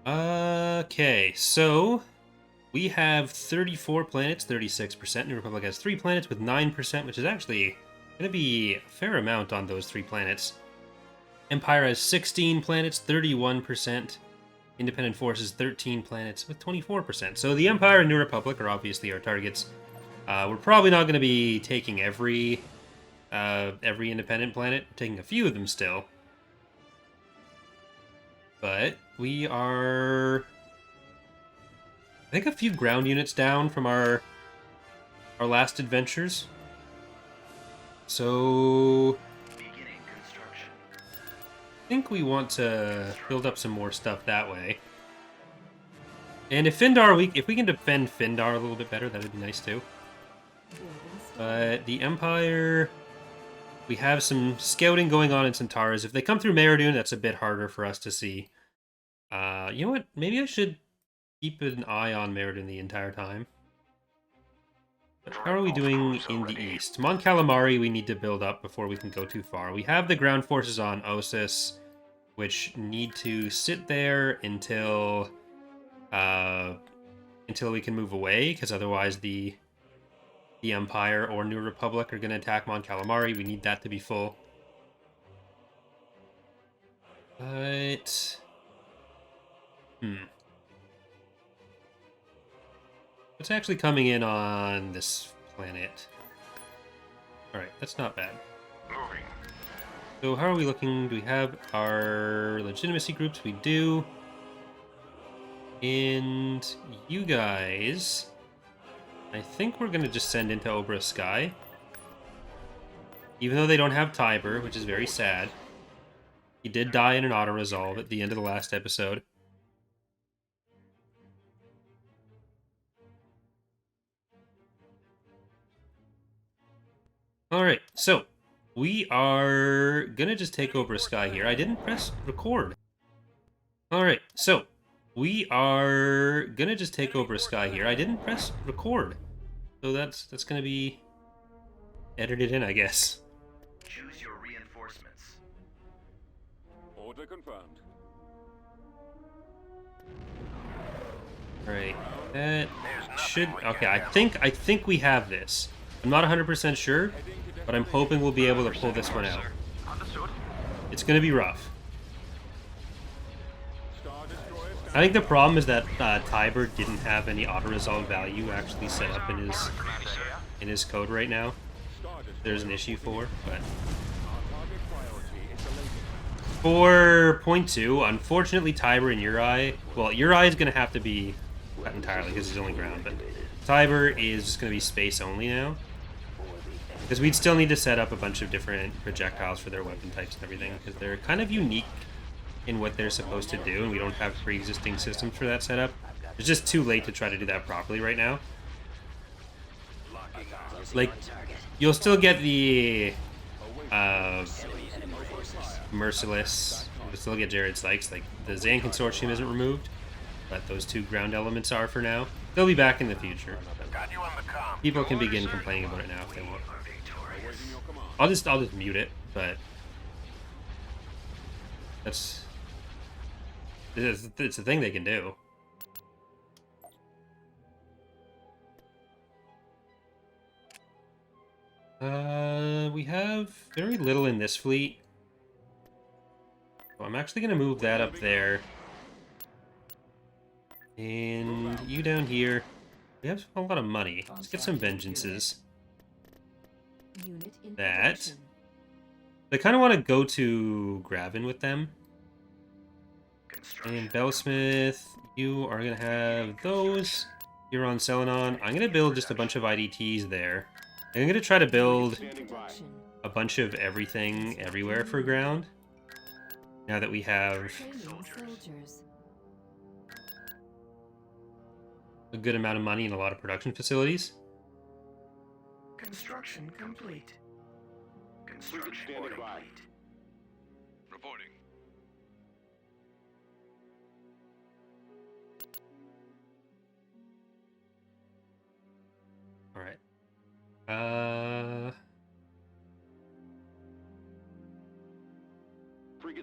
Okay, so we have 34 planets, 36%. New Republic has 3 planets with 9%, which is actually going to be a fair amount on those 3 planets. Empire has 16 planets, 31%. Independent Forces, 13 planets with 24%. So the Empire and New Republic are obviously our targets. We're probably not going to be taking every independent planet. We're taking a few of them still. But we are, I think, a few ground units down from our last adventures. So I think we want to build up some more stuff that way. And if we can defend Findar a little bit better, that would be nice too. But the Empire, we have some scouting going on in Centaurus. If they come through Meridoon, that's a bit harder for us to see. You know what? Maybe I should keep an eye on Meridoon the entire time. But how are we doing in the east? Mon Calamari we need to build up before we can go too far. We have the ground forces on Osis, which need to sit there until we can move away, because otherwise the Empire or New Republic are going to attack Mon Calamari. We need that to be full. But what's actually coming in on this planet? Alright, that's not bad. Moving. So how are we looking? Do we have our legitimacy groups? We do. And you guys, I think we're going to just send into Obra Sky. Even though they don't have Tiber, which is very sad. He did die in an auto-resolve at the end of the last episode. Alright, so we are gonna just take over a sky here. I didn't press record. Alright, so we are gonna just take over a sky here. I didn't press record. So that's gonna be edited in, I guess. Choose your reinforcements. Order confirmed. Alright, that should... Okay, I think we have this. I'm not 100% sure, but I'm hoping we'll be able to pull this one out. Understood. It's going to be rough. I think the problem is that Tiber didn't have any auto-resolve value actually set up in his code right now. There's an issue for, but... For point 2, unfortunately Tiber and Uri... Well, Uri is going to have to be cut entirely because he's only ground, but Tiber is just going to be space only now. Because we'd still need to set up a bunch of different projectiles for their weapon types and everything, because they're kind of unique in what they're supposed to do, and we don't have pre-existing systems for that setup. It's just too late to try to do that properly right now. Like, you'll still get the Merciless, you'll still get Jared Sykes. Like, the Zan Consortium isn't removed, but those 2 ground elements are for now. They'll be back in the future. People can begin complaining about it now if they want. I'll just mute it, but it's a thing they can do. We have very little in this fleet. So I'm actually going to move that up there. And you down here. We have a lot of money. Let's get some vengeances. That. I kind of want to go to Graven with them. And Bellsmith, you are going to have those. You're on Selenon. I'm going to build just a bunch of IDTs there. And I'm going to try to build a bunch of everything everywhere for ground. Now that we have a good amount of money and a lot of production facilities. Construction complete. Construction complete. Reporting. All right.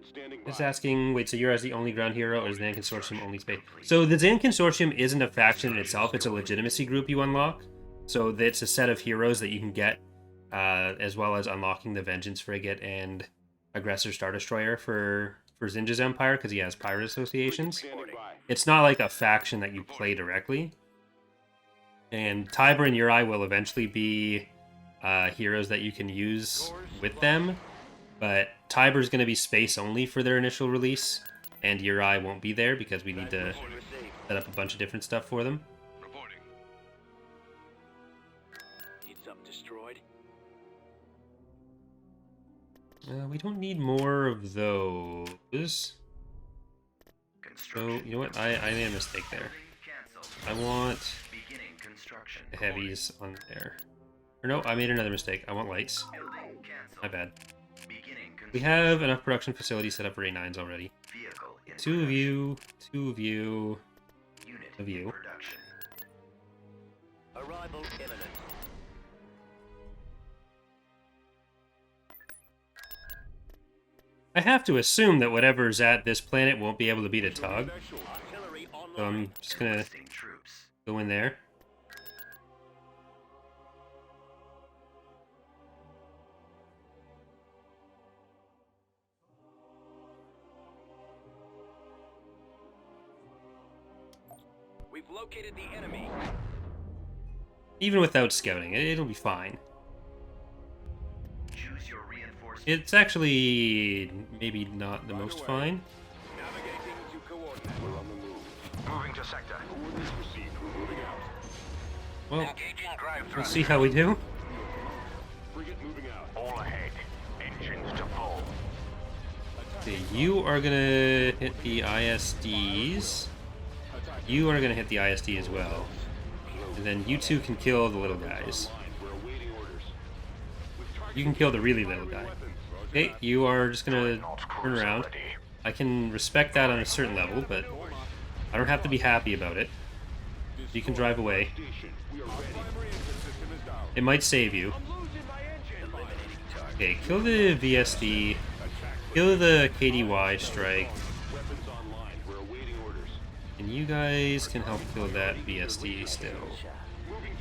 standing by. Just asking, wait, so you're the only ground hero, or is the Zan Consortium only space? So the Zan Consortium isn't a faction in itself, it's a legitimacy group you unlock. So it's a set of heroes that you can get, as well as unlocking the Vengeance Frigate and Aggressor Star Destroyer for Zsinj's Empire, because he has pirate associations. Standing by. It's not like a faction that you play directly. And Tiber and Uri will eventually be heroes that you can use with them. But Tiber's going to be space only for their initial release, and Uri won't be there because we need to set up a bunch of different stuff for them. Reporting. Need something destroyed? We don't need more of those. So, Construction you know what? I made a mistake there. cancelled. I want Beginning construction. the heavies on there. Or no, I made another mistake. I want lights. Building cancelled. My bad. Beginning We have enough production facilities set up for A9s already. vehicle in Two of you, two of you, Unit of you. in production. Arrival imminent. I have to assume that whatever's at this planet won't be able to beat a Tug. Artillery online. So I'm just gonna Enlisting troops. go in there. We've located the enemy. Even without scouting, it'll be fine. Choose your reinforcements. It's actually maybe not the most fine. Navigating to coordinate. We're on the move. Moving to sector. Coordinates received. Moving out. Well, Engaging drive we'll thrust. see how we do. Frigate moving out. All ahead. Engines to full. Okay, you are gonna hit the ISDs. You are gonna hit the ISD as well. And then you two can kill the little guys. We're awaiting orders. You can kill the really little guy. Okay, you are just gonna turn around. I can respect that on a certain level, but I don't have to be happy about it. You can drive away. Station. We are ready. Primary engine system is down. It might save you. I'm losing my engine. Okay, kill the VSD. Kill the KDY strike. Weapons online. We're awaiting orders. And you guys can help kill that VSD still.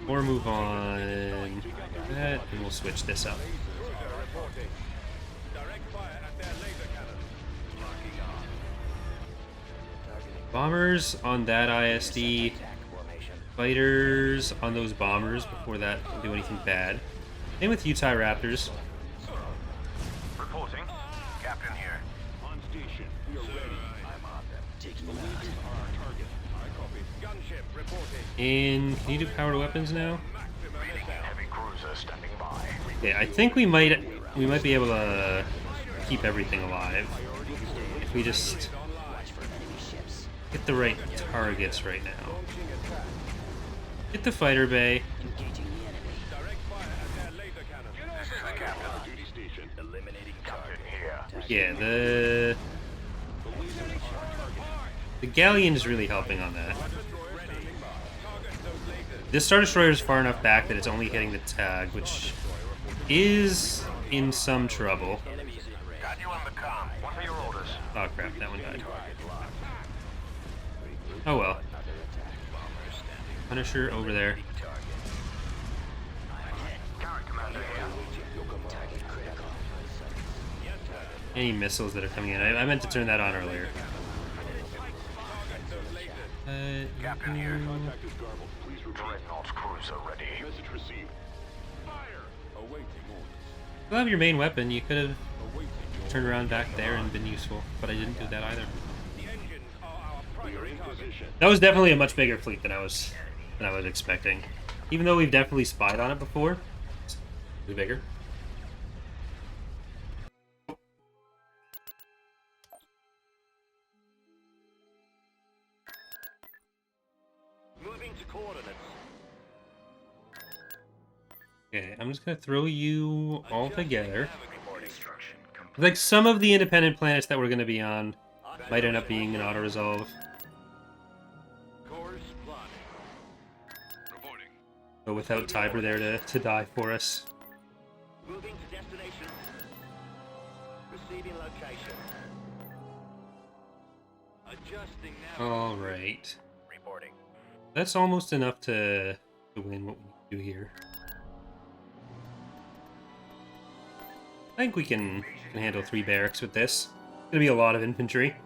Or move on that, and we'll switch this up. Cruiser reporting. Direct fire at their laser cannon. Locking on. Bombers on that ISD. Fighters on those bombers before that can do anything bad. Same with Utah Raptors. Reporting. Captain here. On station. We are ready. I'm on them. Taking them Lasers are our target. I copy. Gunship reporting. And can you do powered weapons now? Maximum assault. Heavy cruiser standing by. Okay, I think we might be able to keep everything alive if we just get the right targets right now. Get the fighter bay. Direct fire at their laser cannon. This is the captain. Duty station. Eliminating Captain here. Yeah, the galleon is really helping on that. This Star Destroyer is far enough back that it's only hitting the tag, which is in some trouble. Got you on the comm. What are your orders? Oh crap, that one died. Oh well. Punisher over there. Current commander here. Any missiles that are coming in. I meant to turn that on earlier. Captain here. Contact is garbled. Please repeat. Dreadnought cruiser ready. Message received. Fire. Awaiting orders. You'll have your main weapon. You could have Awaiting your turned around back there and been useful, but I didn't do that either. The engines are our We are primary in target. position. That was definitely a much bigger fleet than I was expecting. Even though we've definitely spied on it before, it's bigger. Moving to coordinates. Okay, I'm just gonna throw you all together. Construction complete. Like some of the independent planets that we're gonna be on might end up being an auto resolve. Course plotting. Reporting. But without Tiber there to die for us. Moving to destination. Receiving location. Adjusting now. Alright. Reporting. That's almost enough to win what we need to do here. I think we can handle 3 barracks with this. It's gonna be a lot of infantry.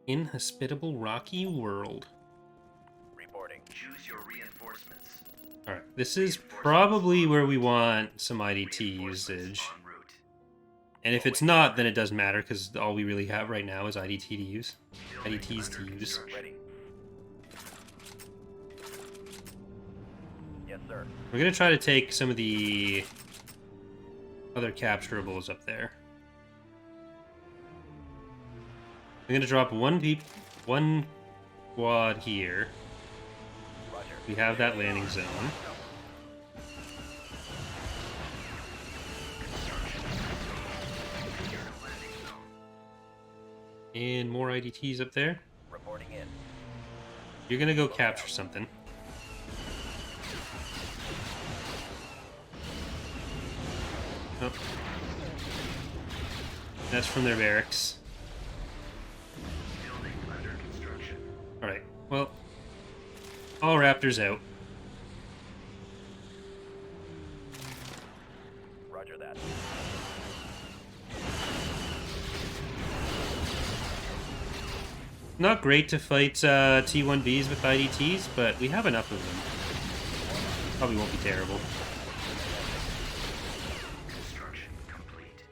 Inhospitable rocky world. Reporting. Choose your reinforcements. Alright, this is probably where we want some IDT usage. En route. And if it's not, then it doesn't matter, because all we really have right now is IDT to use. IDTs to use. Ready. Yes, sir. We're gonna try to take some of the other capturables up there. I'm gonna drop one quad here. Roger. We have that landing zone. And more IDTs up there. Reporting in. You're gonna go capture something. Oh. That's from their barracks. Building under construction. Alright, well, all Raptors out. Roger that. Not great to fight T1Bs with IDTs, but we have enough of them. Probably won't be terrible. Construction complete.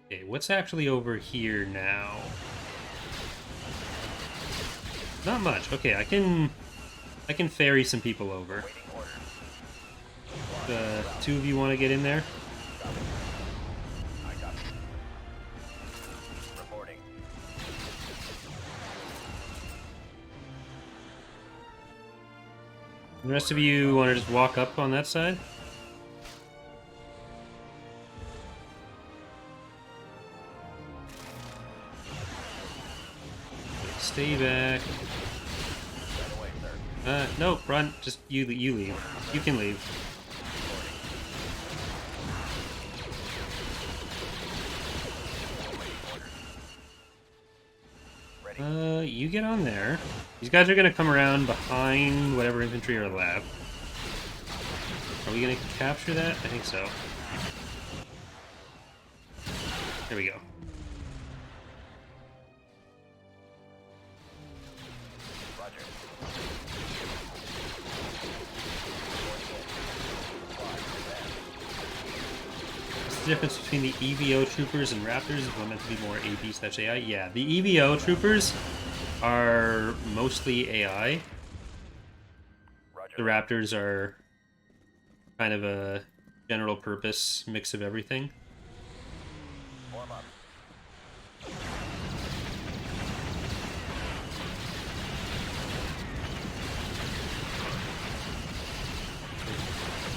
Okay, what's actually over here now? Not much. Okay, I can ferry some people over. Waiting order. The 2 of you want to get in there? I got it. Reporting. The rest of you want to just walk up on that side? Stay back. Right away, sir. No, run. Just you leave. You can leave. Ready. You get on there. These guys are gonna come around behind whatever infantry are left. Are we gonna capture that? I think so. There we go. Roger. What's the difference between the EVO troopers and Raptors? Is one meant to be more AP/AI? Yeah, the EVO troopers are mostly AI. Roger. The Raptors are kind of a general purpose mix of everything. Form up.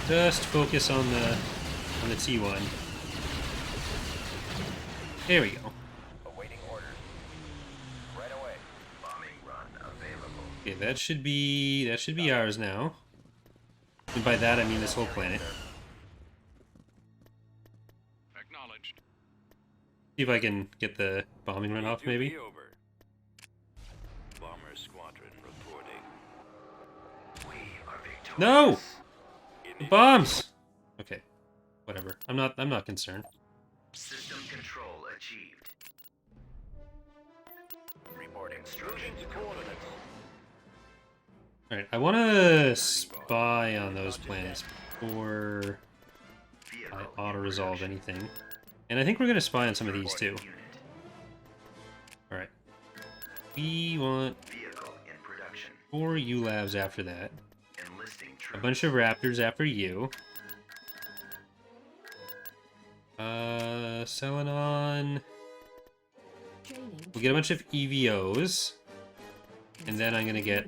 Just focus on the T1. There we go. Awaiting orders. Right away. Bombing run available. Okay, that should be ours now. And by that I mean this whole planet. Acknowledged. See if I can get the bombing run off, maybe. Over. Bomber squadron reporting. We are victorious. No! The bombs! Okay. Whatever. I'm not concerned. System control achieved. Reporting construction. Moving to coordinates. Alright, I want to spy on those planets before I auto-resolve anything. And I think we're going to spy on some of these too. Alright. We want Vehicle in production. 4 ULAVs after that. Enlisting A troops. bunch of Raptors after you. Selenon. We'll get a bunch of EVOs. And then I'm gonna get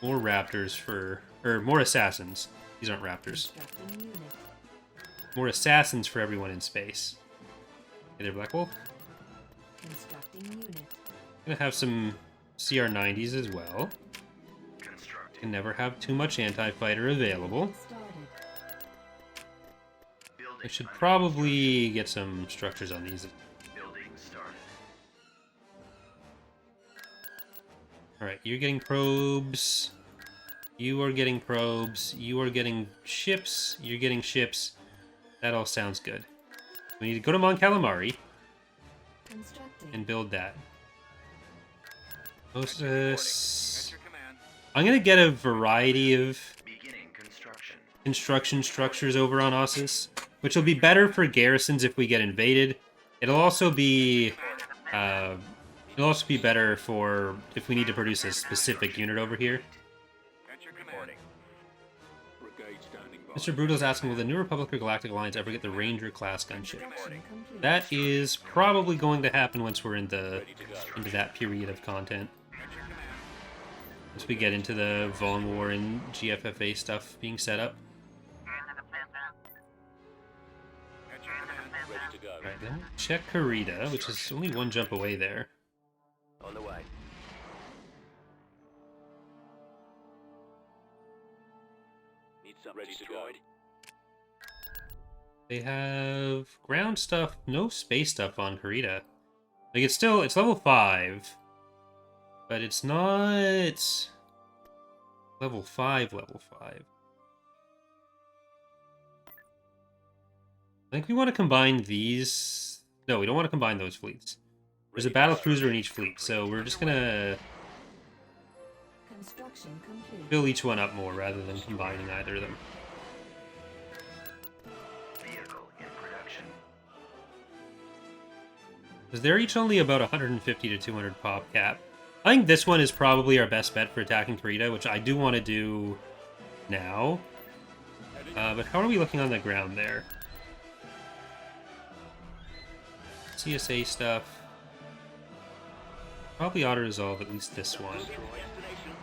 more Raptors or more Assassins. These aren't Raptors. More Assassins for everyone in space. Hey there, Black Wolf. Gonna have some CR-90s as well. Constructing. Can never have too much anti-fighter available. Building I should under probably get some structures on these. building started. Alright, you're getting probes. You are getting probes. You are getting ships. You're getting ships. That all sounds good. We need to go to Mon Calamari and build that. Moses. Enter command. I'm gonna get a variety of Beginning construction. construction structures over on Ossus, which will be better for garrisons if we get invaded. It'll also be better for if we need to produce a specific unit over here. Enter command. Brigade standing by. Mr. Brutal's asking, will the New Republic or Galactic Alliance ever get the Ranger class gunship? That is probably going to happen once we're into that period of content. Enter command. Once we get into the Vaughn War and GFFA stuff being set up. Enter command. Ready to go. Alright, then check Karita, which is only one jump away there. On the way. Need something ready destroyed. They have ground stuff, no space stuff on Karita. Like it's level 5, but it's not level 5. I think we want to combine these. No, we don't want to combine those fleets. There's a battle cruiser in each fleet, so we're just gonna fill each one up more rather than combining either of them. Vehicle in production. Because they're each only about 150 to 200 pop cap. I think this one is probably our best bet for attacking Karita, which I do want to do now. But how are we looking on the ground there? CSA stuff. Probably auto-resolve at least this one. Invasion commencing.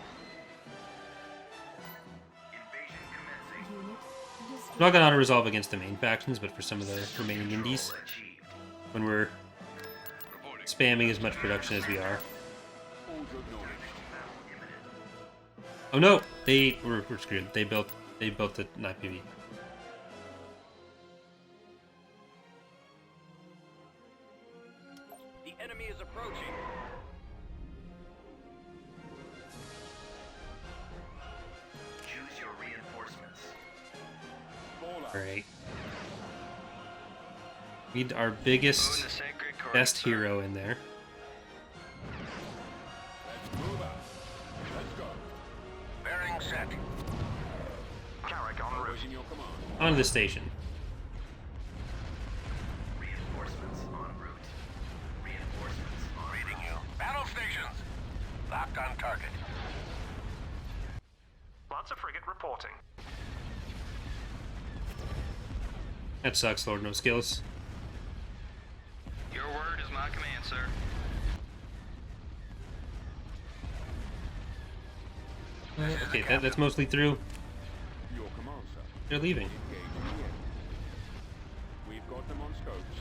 I'm not going to auto-resolve against the main factions, but for some of the remaining indies, Achieved. when we're spamming as much production as we are. Oh no! We're screwed. They built the IPV. The enemy is approaching. Choose your reinforcements. Alright. Need our biggest, best hero in there. Let's move out. Let's go. Bearing set. Carrick on route. Waiting your command. Onto the station. Reinforcements en route. Reinforcements en Reading route. you. Battle stations. Locked on target. Lots of frigate reporting. That sucks, Lord No Skills. Your word is my command, sir. Okay, that's mostly through. Your command, sir. They're leaving. Engage in the air. We've got them on scopes.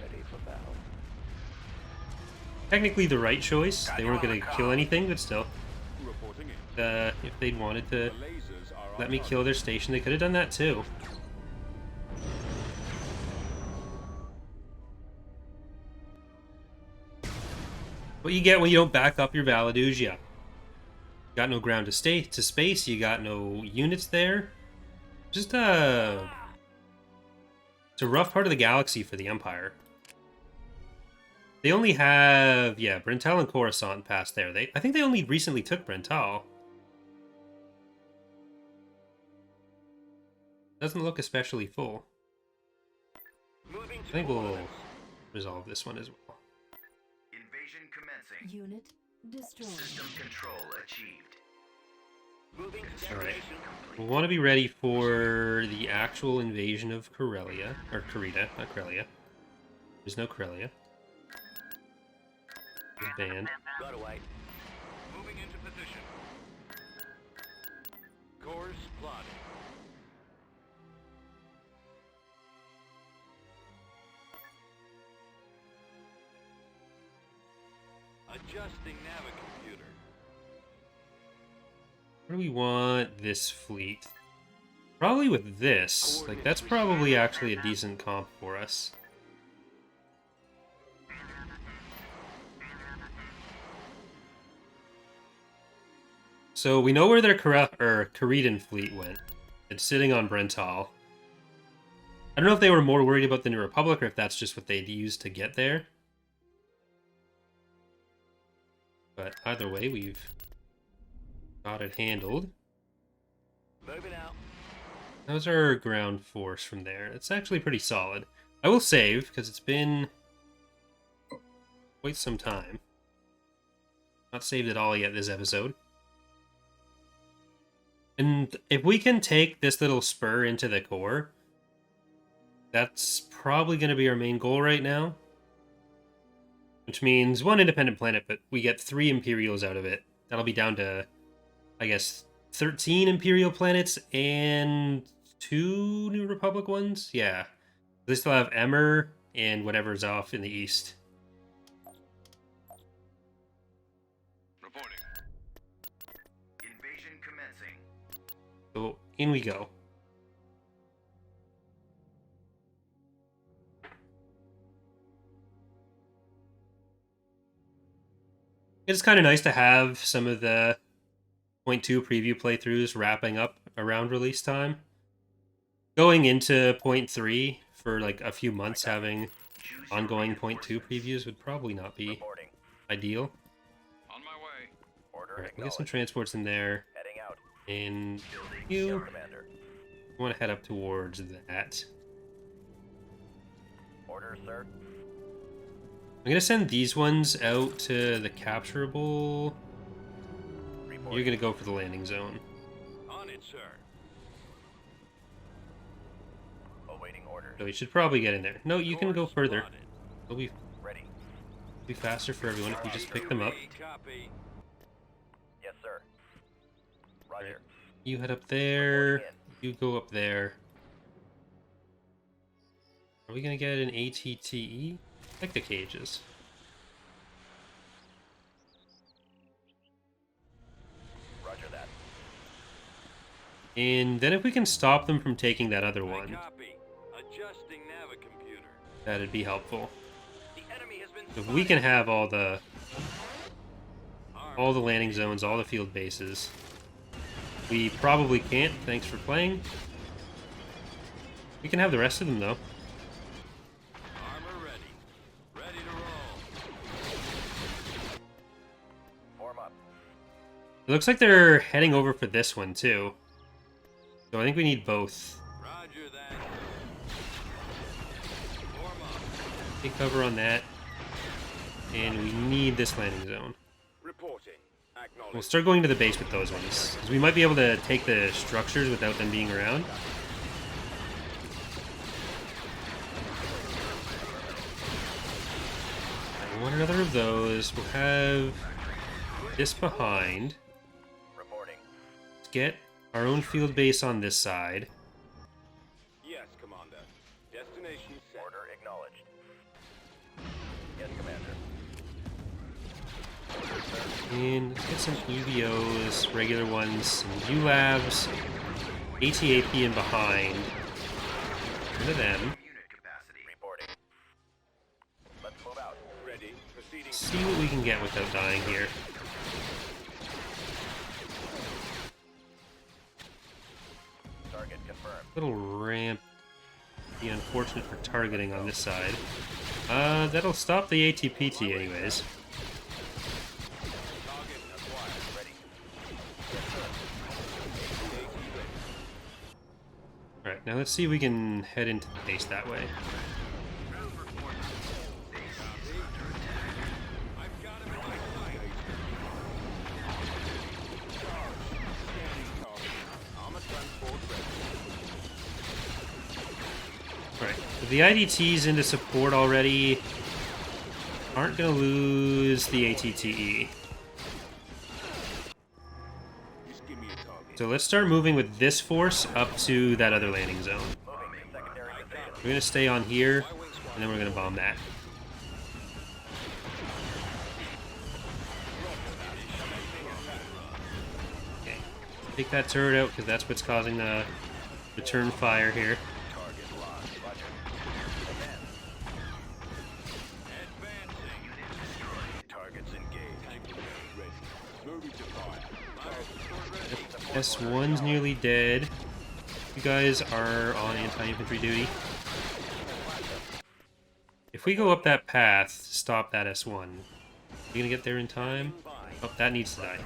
Ready for battle. Technically the right choice. They weren't going to kill anything, but still. Reporting in. If they'd wanted The to lasers are let on me target. kill their station, they could have done that too. What you get when you don't back up your Valaduge, yeah. Got no ground to space, you got no units there. Just it's a rough part of the galaxy for the Empire. They only have, yeah, Brental and Coruscant past there. I think they only recently took Brental. Doesn't look especially full. Moving to I think we'll coordinates. resolve this one as well. Invasion commencing. Unit destroyed. System control achieved. Moving to All right. destination. We'll want to be ready for the actual invasion of Corellia, or Karita, not Corellia. There's no Corellia. It's banned. Right away. Moving into position. Course plotted. Adjusting navigomputer. Where do we want this fleet? Probably with this. Like, that's probably actually a decent comp for us. So we know where their Karidan fleet went. It's sitting on Brental. I don't know if they were more worried about the New Republic or if that's just what they'd used to get there. But either way, we've got it handled. Moving out. How's our ground force from there? It's actually pretty solid. I will save, because it's been quite some time. Not saved at all yet this episode. And if we can take this little spur into the core, that's probably going to be our main goal right now. Which means 1 independent planet, but we get 3 Imperials out of it. That'll be down to, I guess, 13 Imperial planets and 2 New Republic ones? Yeah. They still have Emmer and whatever's off in the east. Reporting. Invasion commencing. So in we go. It's kind of nice to have some of the 0.2 preview playthroughs wrapping up around release time. Going into 0.3 for like a few months having ongoing 0.2 previews would probably not be ideal. On my way. Alright, we'll get some transports in there. Heading out. And you Commander. want to head up towards that. Order, sir. I'm going to send these ones out to the capturable. You're going to go for the landing zone. On it, sir. Awaiting orders. So you should probably get in there. No, you can go Course further. plotted. It'll Ready. be faster for everyone if you just pick them up. Copy. Yes, sir. Roger. You head up there. You go up there. Are we going to get an ATTE? Like the cages. Roger that. And then if we can stop them from taking that other one, Copy. Adjusting navicomputer. that'd be helpful. The enemy has been If we can have all the Armed. landing zones, all the field bases. We probably can't, thanks for playing. We can have the rest of them though. Armor ready. Ready to roll. Form up. It looks like they're heading over for this one too. So I think we need both. Roger that. Form up. Take cover on that. And we need this landing zone. Reporting. Acknowledged. We'll start going to the base with those ones. Because we might be able to take the structures without them being around. I want another of those. We'll have this behind. Reporting. Let's get our own field base on this side. Yes, Commander. Destination set. Order acknowledged. Yes, Commander. And let's get some EVOs, regular ones, some ULAVs, ATAP in behind. Rid of them. Unit capacity. Reporting. Let's move out. Ready. Proceeding. See what we can get without dying here. Target confirmed. Little ramp. Be unfortunate for targeting on this side. That'll stop the ATPT anyways. Target acquired. Ready. Alright, now let's see if we can head into the base that way. I've got him in my sight. Scanning target. Armor transport ready. Alright, so the IDT's into support already. Aren't gonna lose the ATTE. Just give me a target. So let's start moving with this force up to that other landing zone. Moving to secondary containment. We're gonna stay on here, and then we're gonna bomb that. Okay. Take that turret out, because that's what's causing the return fire here. Target locked. Roger. Advancing. Unit destroyed. Targets engaged. Ready. Moving to fire. S1's nearly dead. You guys are on anti-infantry duty. If we go up that path, stop that S1. You gonna get there in time? Oh, that needs to die.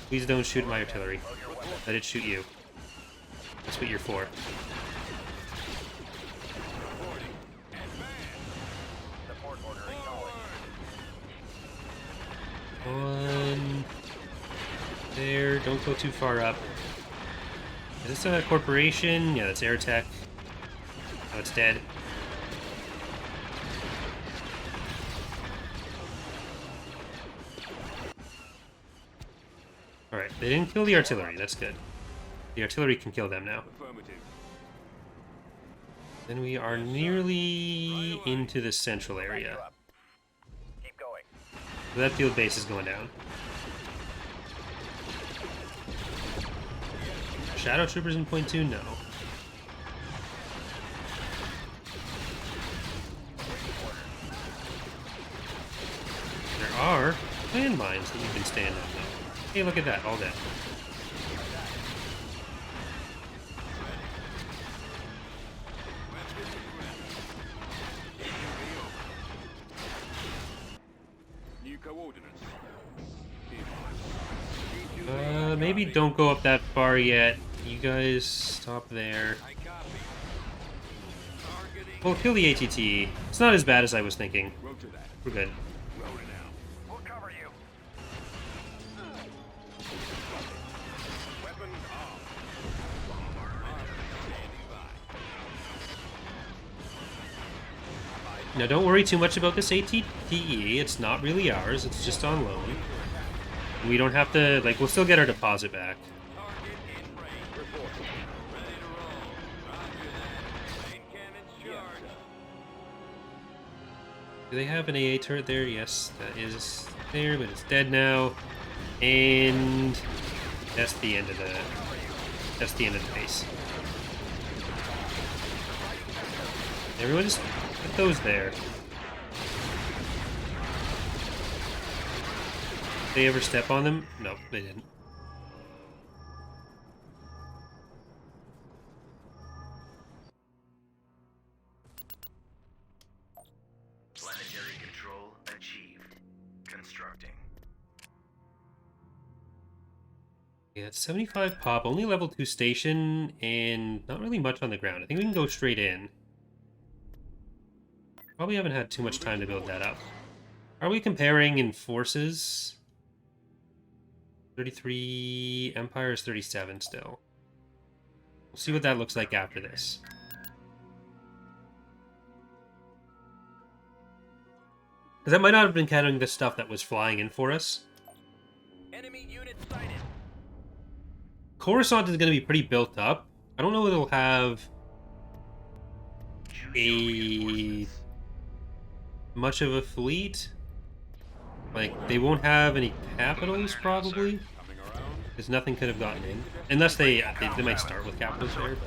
Please don't shoot my artillery. Let it shoot you. That's what you're for. Support order acknowledged. One. There. Don't go too far up. Is this a corporation? Yeah, that's Airtech. Oh, it's dead. Alright, they didn't kill the artillery. That's good. The artillery can kill them now. Affirmative. Then we are nearly into the central area. Keep going. So that field base is going down. Shadow Troopers in point 2? No. There are landmines that you can stand on, though. Hey, look at that, all dead. New coordinates. Maybe don't go up that far yet. You guys stop there. I copy. Targeting. Well, kill the ATT. It's not as bad as I was thinking. Roger that. We're good. Rolling out. We'll cover you. Weapons armed. Standing by. Now, don't worry too much about this ATTE. It's not really ours. It's just on loan. We don't have to, like, we'll still get our deposit back. Target in range. Report. Ready to roll. Roger that. Main cannons charged. Do they have an AA turret there? Yes, that is there, but it's dead now. And that's the end of the base. Everyone just put those there. Did they ever step on them? No, they didn't. Planetary control achieved. Constructing. Yeah, it's 75 pop, only level 2 station, and not really much on the ground. I think we can go straight in. Probably haven't had too much time to build that up. Are we comparing in forces? 33 Empire is 37 still. We'll see what that looks like after this. Because that might not have been counting the stuff that was flying in for us. Enemy unit sighted. Coruscant is going to be pretty built up. I don't know if it'll have Choose your reinforcements. much of a fleet. Like, they won't have any capitals, probably. Coming around. Because nothing could have gotten in. Unless they might start with capitals there, but...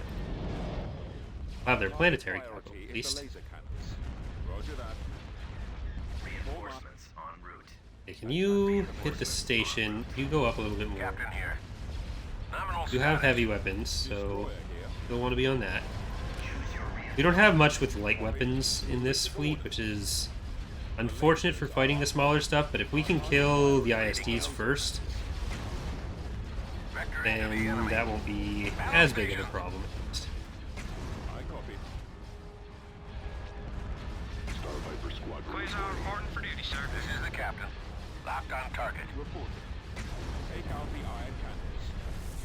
They'll have their planetary capital, Priority at is least. the laser cannons. Roger that. Reinforcements en route. Okay, can you hit the station? You go up a little bit more. Captain here. Nominal You have status. heavy weapons, so Destroyer here. you'll want to be on that. Choose your We don't have much with light weapons in this fleet, which is unfortunate for fighting the smaller stuff, but if we can kill the ISDs first, Vector into the then enemy. that won't be as big of a problem. I copy. Quasar reporting for duty, sir. This is the captain. Locked on target. Reporting. Take out the iron cannons.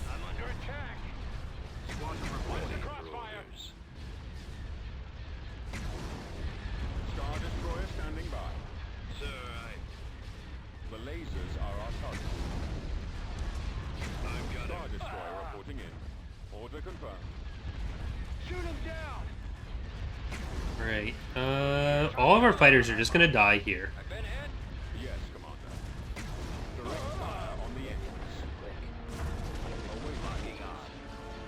I'm under attack. Squadron reporting. Crossfires. Star Destroyer standing by. Sir, The lasers are our target. I've got Star Destroyer reporting in. Order confirmed. Shoot him down! Alright, all of our fighters are just gonna die here. I've been hit. Yes, Commander. Direct fire on the engines. Away locking on.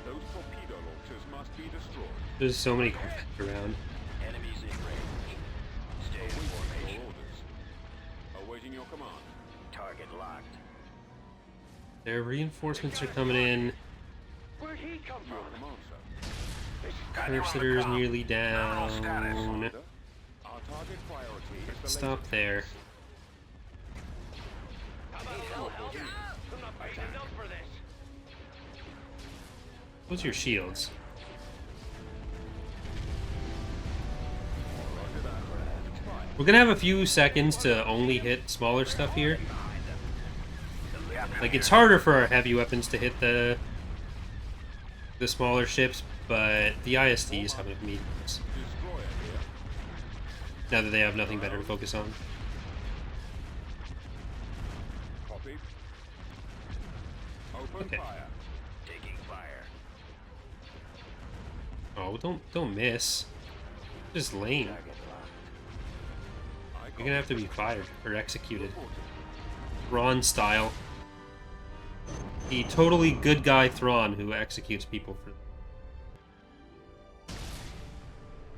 Those torpedo There's so many Corvettes around. Enemies in range. Stay in Awaiting formation. your orders. Awaiting your command. Target locked. Their reinforcements are coming in. Where'd he come from? Your command, sir. Got you on the Cursiter's comm. nearly Nominal status. down. Commander, our target priority is the Stop laser there. What's your shields? We're gonna have a few seconds to only hit smaller stuff here. Like, it's harder for our heavy weapons to hit the smaller ships, but the ISDs have enough mediums. destroyer here. Now that they have nothing better to focus on. Copy. Open Okay. fire. Taking fire. Oh, don't miss. Just lame. Target locked. You're gonna have to be fired or executed. Thrawn style. The totally good guy Thrawn who executes people for.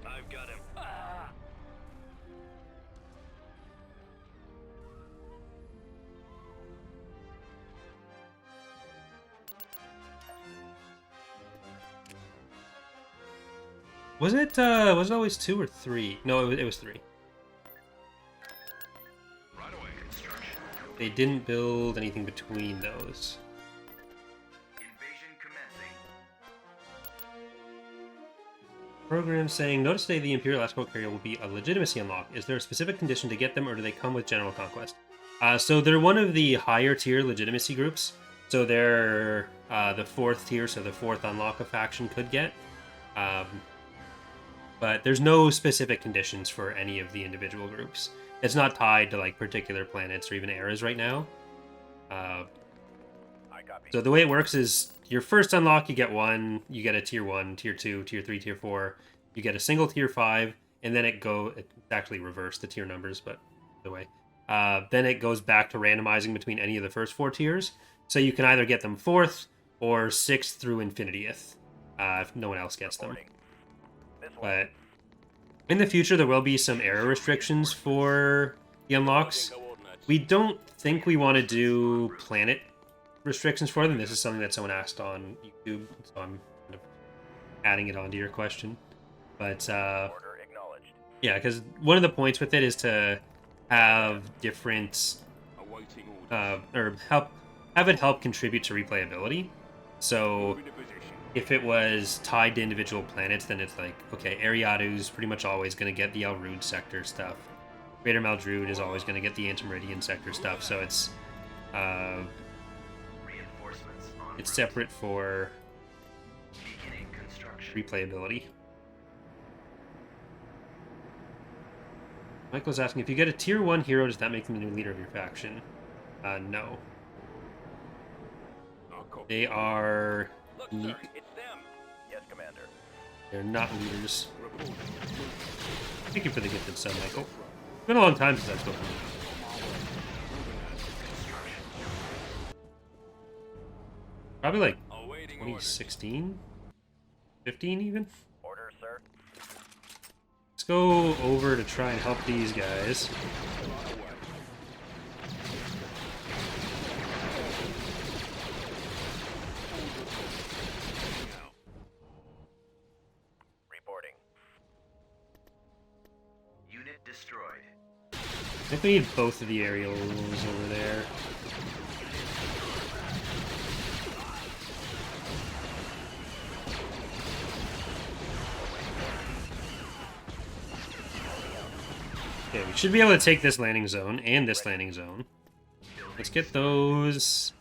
I've got him. Ah! Was it always 2 or 3? No, it was 3. Right away. Construction. They didn't build anything between those. Invasion commencing. Program saying, notice today the Imperial escort carrier will be a legitimacy unlock. Is there a specific condition to get them, or do they come with general conquest? So they're one of the higher tier legitimacy groups. So they're the 4th tier, so the 4th unlock a faction could get. But there's no specific conditions for any of the individual groups. It's not tied to like particular planets or even eras right now. I copy. So the way it works is your first unlock, you get one, you get a tier 1, tier 2, tier 3, tier 4. You get a single tier 5, and then it's actually reversed the tier numbers, but the way. Then it goes back to randomizing between any of the first 4 tiers. So you can either get them 4th or 6th through Infinitieth, if no one else gets them. This way. But in the future, there will be some era restrictions for the unlocks. We don't think we want to do planet restrictions for them. This is something that someone asked on YouTube, so I'm kind of adding it onto your question. But Order acknowledged. yeah, because one of the points with it is to have different Awaiting orders. or have it help contribute to replayability. So Moving to position. if it was tied to individual planets, then it's like, okay, Ariadu's pretty much always going to get the Elrude sector stuff. Greater Maldrude is always going to get the Antimeridian sector stuff, so it's Reinforcements on it's route. separate for Beginning construction. replayability. Michael's asking, if you get a tier 1 hero, does that make them the new leader of your faction? No. Our copy. They are... Look, sir, it's them. Yes, Commander. They're not leaders. Reporting. Thank you for the gifted sub, Michael. It's been a long time since I've spoken. Probably like Awaiting orders. 2016? 15 even? Order, sir. Let's go over to try and help these guys. Right away. Now. Reporting. Unit destroyed. I think we need both of the aerials over there. Okay, we should be able to take this landing zone and this landing zone. Let's get those.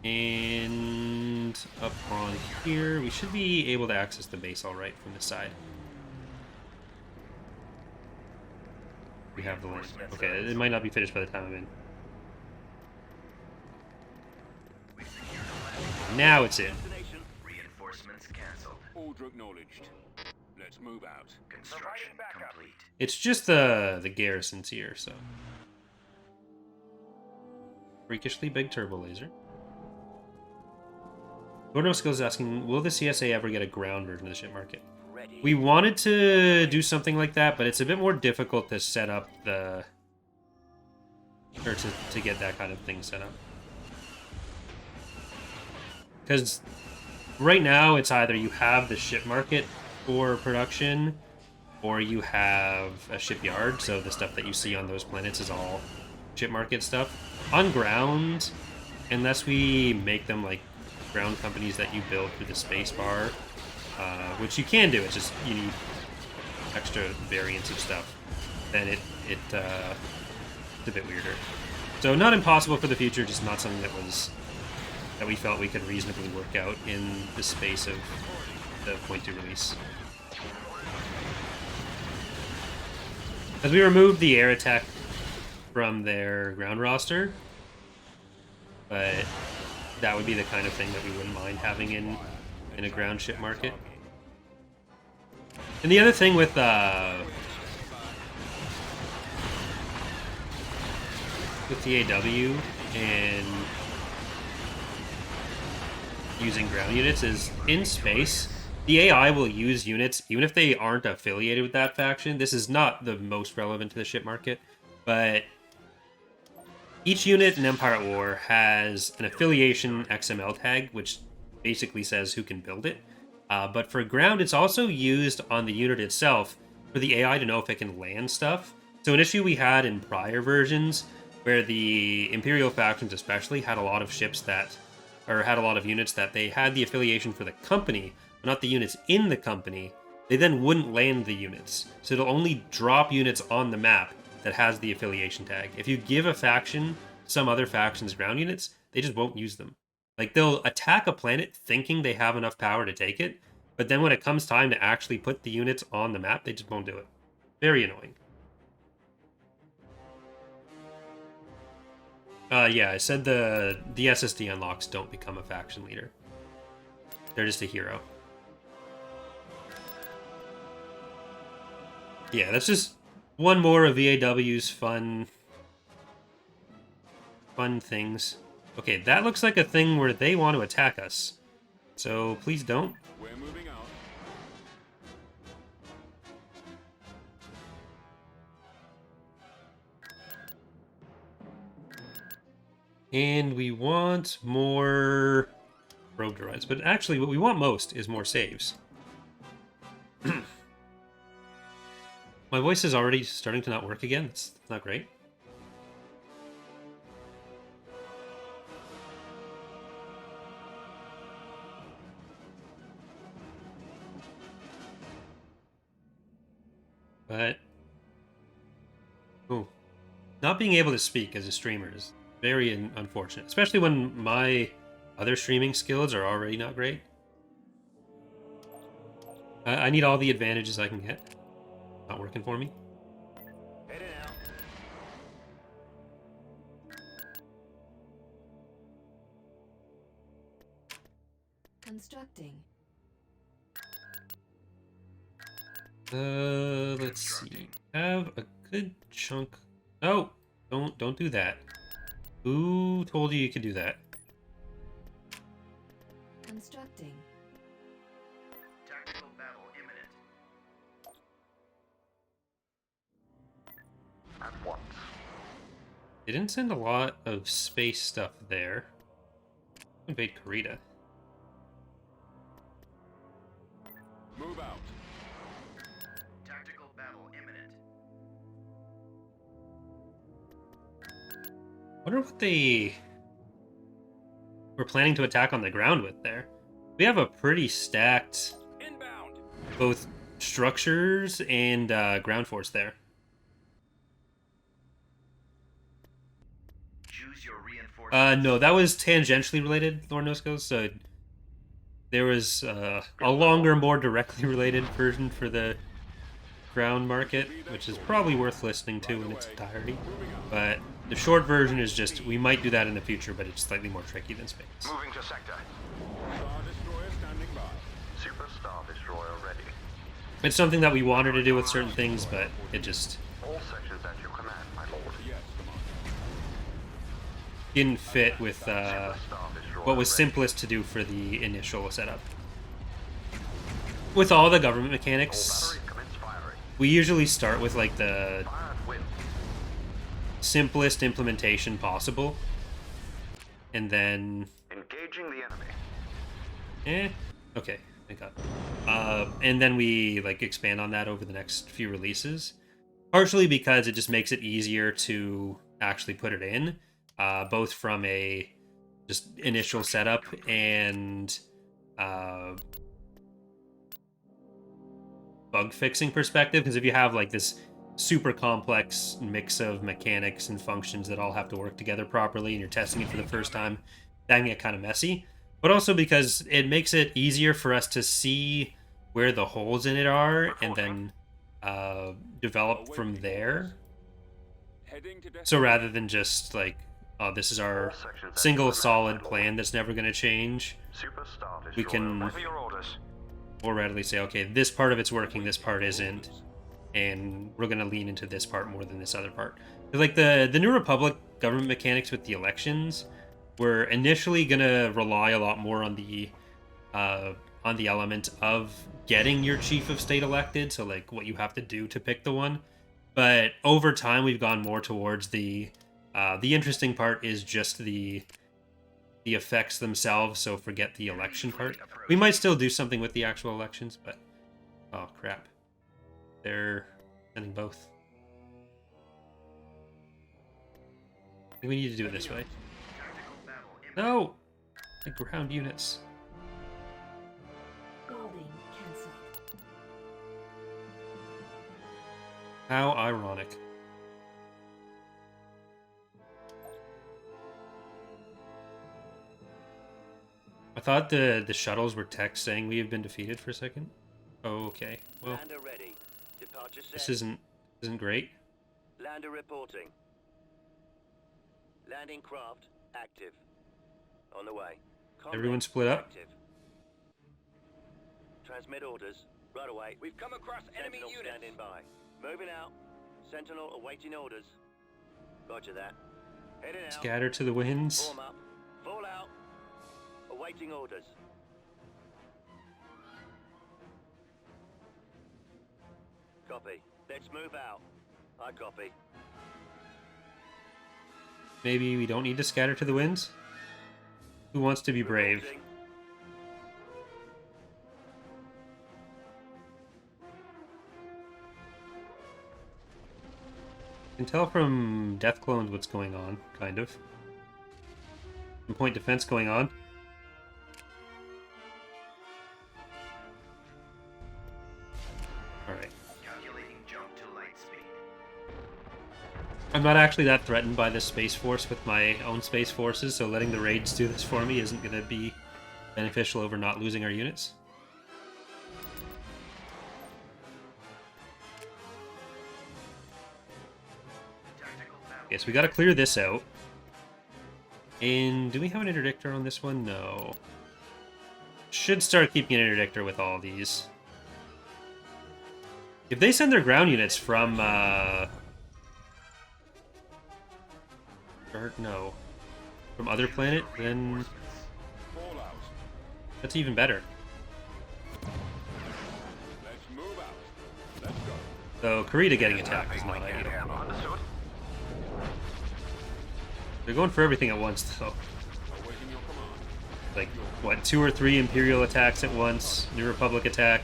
And up on here, we should be able to access the base all right from this side. We have the land. Okay, it might not be finished by the time I'm in. We secured a landing. Now it's in. Destination. Reinforcements cancelled. Order acknowledged. Let's move out. Construction backup. complete. It's just the garrisons here, so. Freakishly big turbo laser. Gordon Skills is asking, will the CSA ever get a ground version of the ship market? We wanted to do something like that, but it's a bit more difficult to set up the... or to get that kind of thing set up. Because right now, it's either you have the ship market for production, or you have a shipyard, so the stuff that you see on those planets is all ship market stuff. On ground, unless we make them like ground companies that you build through the space bar, which you can do, it's just you need extra variants of stuff, then it's a bit weirder. So not impossible for the future, just not something that we felt we could reasonably work out in the space of the point to release. As we removed the air attack from their ground roster, but that would be the kind of thing that we wouldn't mind having in a ground ship market. And the other thing with the AW and using ground units is in space, the AI will use units even if they aren't affiliated with that faction. This is not the most relevant to the ship market, but each unit in Empire at War has an affiliation XML tag, which basically says who can build it. But for ground, it's also used on the unit itself for the AI to know if it can land stuff. So an issue we had in prior versions, where the Imperial factions especially had a lot of ships that, or had a lot of units that they had the affiliation for the company, but not the units in the company, they then wouldn't land the units. So it'll only drop units on the map that has the affiliation tag. If you give a faction some other faction's ground units, they just won't use them. Like, they'll attack a planet thinking they have enough power to take it, but then when it comes time to actually put the units on the map, they just won't do it. Very annoying. Yeah, I said the SSD unlocks don't become a faction leader. They're just a hero. Yeah, that's just one more of VAW's fun things. Okay, that looks like a thing where they want to attack us. So please don't. We're moving out. And we want more probe droids. But actually, what we want most is more saves. My voice is already starting to not work again. It's not great. But... oh. Not being able to speak as a streamer is very unfortunate. Especially when my other streaming skills are already not great. I need all the advantages I can get. Not working for me. Heading out. Constructing. Let's see. Have a good chunk. Oh, don't do that. Who told you could do that? Constructing. Tactical battle imminent. At once. They didn't send a lot of space stuff there. Invade Karita. Move out. Tactical battle imminent. I wonder what they were planning to attack on the ground with there. We have a pretty stacked Inbound. both structures and ground force there. Choose your reinforcements. No, that was tangentially related, Lord Noskos. So there was a longer, more directly related version for the ground market, which is probably worth listening to in its entirety. But the short version is just, we might do that in the future, but it's slightly more tricky than space. Moving to sector. Star Destroyer standing by. Super Star Destroyer ready. It's something that we wanted to do with certain things, but it just All sections at your command, my lord. Yes, Commander. didn't fit with Super Star Destroyer what was simplest to do for the initial setup. With all the government mechanics, we usually start with like the simplest implementation possible, and then Engaging the enemy. okay, thank God. And then we like expand on that over the next few releases, partially because it just makes it easier to actually put it in, both from a just initial setup and bug fixing perspective, because if you have like this super complex mix of mechanics and functions that all have to work together properly and you're testing it for the first time, that can get kind of messy. But also because it makes it easier for us to see where the holes in it are and then develop from there. So rather than just like, oh, this is our single solid plan that's never going to change, we can For your orders. more readily say, okay, this part of it's working, this part isn't, and we're going to lean into this part more than this other part. Like the New Republic government mechanics with the elections were initially going to rely a lot more on the element of getting your chief of state elected, so like what you have to do to pick the one. But over time, we've gone more towards the interesting part is just the effects themselves, so forget the election part. We might still do something with the actual elections, but oh crap. They're sending both. I think we need to do it this way. No! The ground units. Building cancelled. How ironic. I thought the shuttles were text saying we have been defeated for a second. Oh, okay. Well, Lander ready. Departure set. this isn't great. Lander reporting. Landing craft active. On the way. Everyone split up? Active. Transmit orders. Right away. We've come across enemy units. Standing by. Moving out. Sentinel awaiting orders. Roger that. Heading out. Scatter to the winds. Form up. Fall out. Awaiting orders. Copy. Let's move out. I copy. Maybe we don't need to scatter to the winds? Who wants to be brave? Reporting. You can tell from Death Clones what's going on, kind of. Some point defense going on. Alright. Calculating jump to light speed. I'm not actually that threatened by this Space Force with my own Space Forces, so letting the raids do this for me isn't going to be beneficial over not losing our units. Okay, so we got to clear this out. And do we have an interdictor on this one? No. Should start keeping an interdictor with all these. If they send their ground units from, or no, from other planet, then Fallout. that's even better. Let's move out. Let's go. So Karita getting attacked is not ideal. Understood. They're going for everything at once, though. Awaiting your command. Like, what, 2 or 3 Imperial attacks at once, New Republic attack,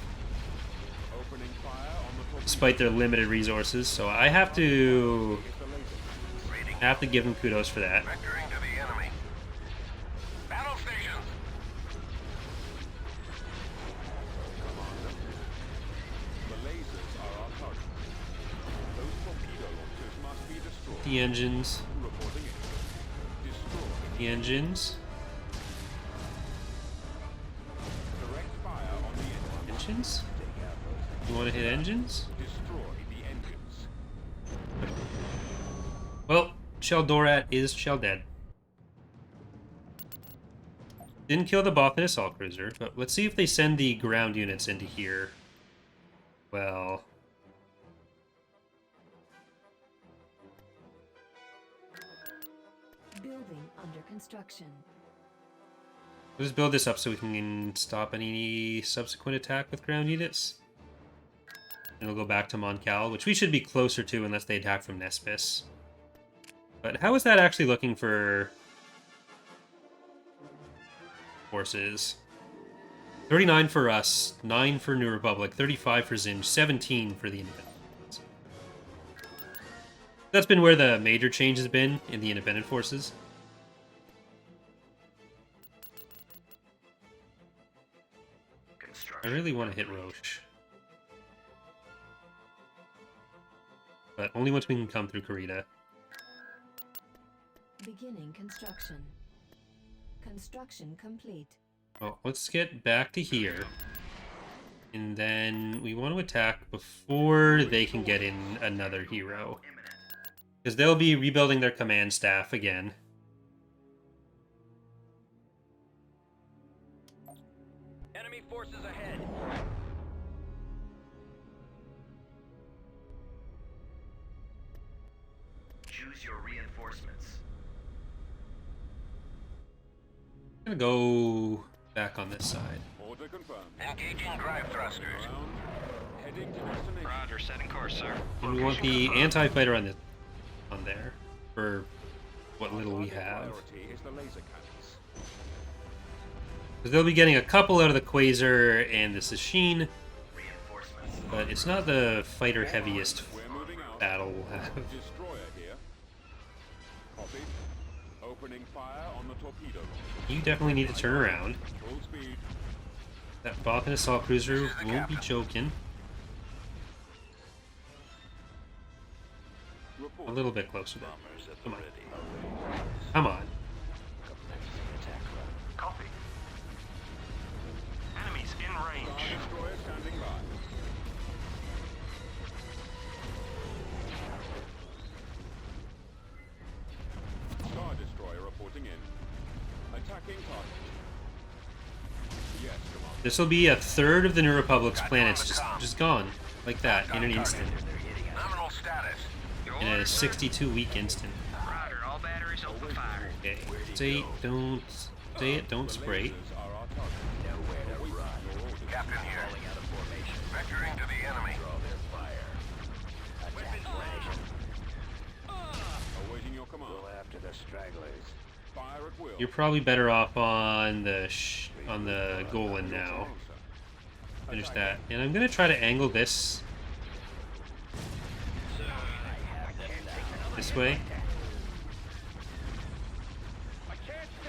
Opening fire on the torpedo. despite their limited resources. So I have to give them kudos for that. Vectoring to the enemy. Battle stations. The lasers are our target. Those torpedo launchers must be destroyed. The engines. Reporting in. Destroy. The engines. Direct fire on the engine. Engines? You want to hit engines? Destroy the engines. Well, Sheldorat is shell dead. Didn't kill the Bothan assault cruiser, but let's see if they send the ground units into here. Well, Building under construction. Let's build this up so we can stop any subsequent attack with ground units. And we'll go back to Moncal, which we should be closer to unless they attack from Nespis. But how is that actually looking for forces? 39 for us, 9 for New Republic, 35 for Zsinj, 17 for the Independent. That's been where the major change has been in the Independent forces. I really want to hit Roche. But only once we can come through Karita. Beginning construction. Construction complete. Well, let's get back to here. And then we want to attack before they can get in another hero. Because they'll be rebuilding their command staff again. Enemy forces ahead. Choose your reinforcements. I'm gonna go back on this side. Order confirmed. Engaging drive thrusters. Ground. Heading to destination. Roger, setting course, sir. And we want the anti-fighter on there for what little we Target have. priority is the laser cannons. Because they'll be getting a couple out of the Quasar and the Sasheen, Reinforcements. but it's not the fighter heaviest We're moving out. battle we'll have. Destroyer here. Copy. Opening fire on the torpedo. You definitely need to turn around. Full speed. That Falcon assault cruiser won't be joking. Report. A little bit closer then. Bombers at the Come on. ready. Come on. Attack run. Copy. Enemies in Star range. destroyer standing by. Star destroyer reporting in. Attacking target. Yes, Commander. This will be a third of the New Republic's planets just gone. Like that, in an instant. Nominal status. In a 62-week instant. Roger, all batteries open fire. Okay. Say it, don't spray. Lasers are our target. Nowhere to run. Captain here. Falling out of formation. Vectoring to the enemy. Draw their fire. Attack formation. Awaiting your command. Go after the stragglers. Fire at will. You're probably better off on the Golan now. Finish that. And I'm gonna try to angle this way.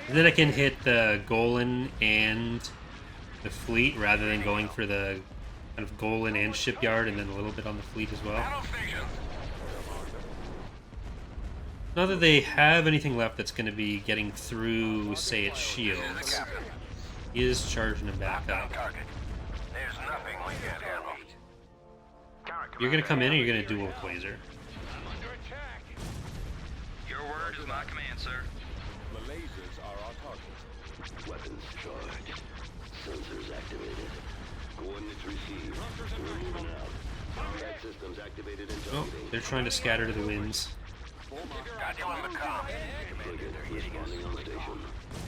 And then I can hit the Golan and the fleet rather than going for the kind of Golan and shipyard and then a little bit on the fleet as well. Battle stations. Not that they have anything left that's going to be getting through, say, its shields. Captain. He is charging them back up. Target. There's nothing we can't handle. You're going to come in or you're going to duel Quasar? I'm under attack. Your word is my command, sir. The lasers are our target. Weapons charged. Sensors activated. Coordinates received. Thrusters in We're moving maximum. out. Combat systems activated and Oh, they're trying to scatter to the winds. Got you on the comm. Frigate responding on station.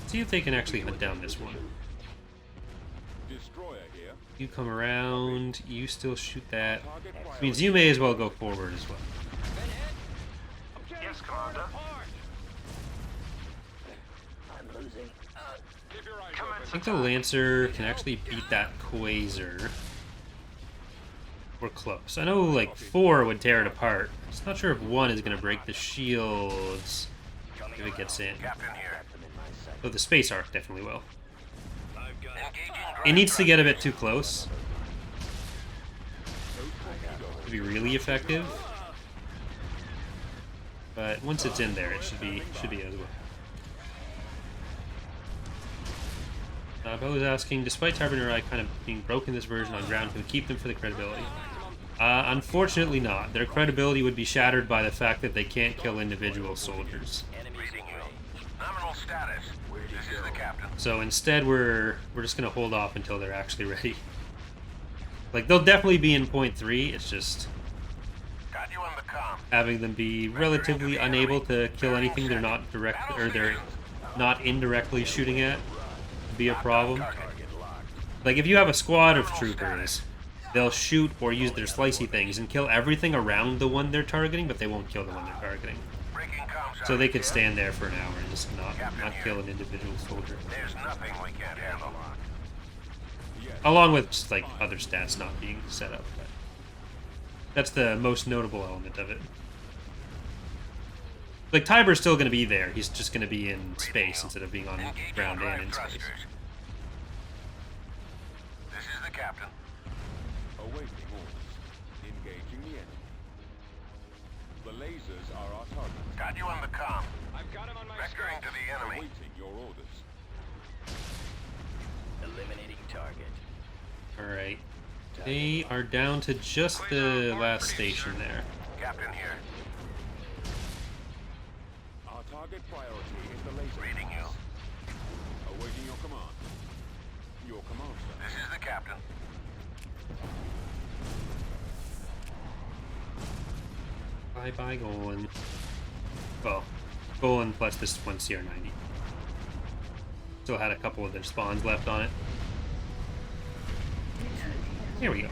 See if they can actually hunt down this one. Destroyer here. You come around, you still shoot that. Target Which means you may as well go forward as well. Yes, Commander. I'm losing. Keep your eyes Commence I think the Lancer can actually beat that Quasar. We're close. I know like 4 would tear it apart. Just not sure if 1 is going to break the shields if it gets in. Captain here. Though the Space Arc definitely will. Engaging It needs to get a bit too close to be really effective. But once it's in there, it should be as well. Bo was asking, despite Tarboner Eye kind of being broken this version on ground, can we keep them for the credibility? Unfortunately not. Their credibility would be shattered by the fact that they can't kill individual soldiers. Reading you. Nominal status. This is the captain. So instead, we're just gonna hold off until they're actually ready. Like, they'll definitely be in point 3, it's just Got you on the comm. having them be relatively unable to kill anything they're not direct or they're not indirectly shooting at could be a problem. Like, if you have a squad of troopers, they'll shoot or use their slicey things and kill everything around the one they're targeting, but they won't kill the one they're targeting. So they could stand there for an hour and just not kill an individual soldier. There's nothing we can't handle. Along with just, like, other stats not being set up. But that's the most notable element of it. Like, Tiber's still going to be there. He's just going to be in space instead of being on ground and in space. This is the captain. Awaiting orders. Engaging the enemy. The lasers are our target. Got you on the comm. I've got him on my Vectoring to the enemy. Awaiting your orders. Eliminating target. Alright. They are down to just the last station there. Captain here. Our target priority is the laser. Reading you. Awaiting your command. Your command, sir. This is the captain. Bye-bye, Golan. Well, Golan plus this one CR90. Still had a couple of their spawns left on it. Here we go.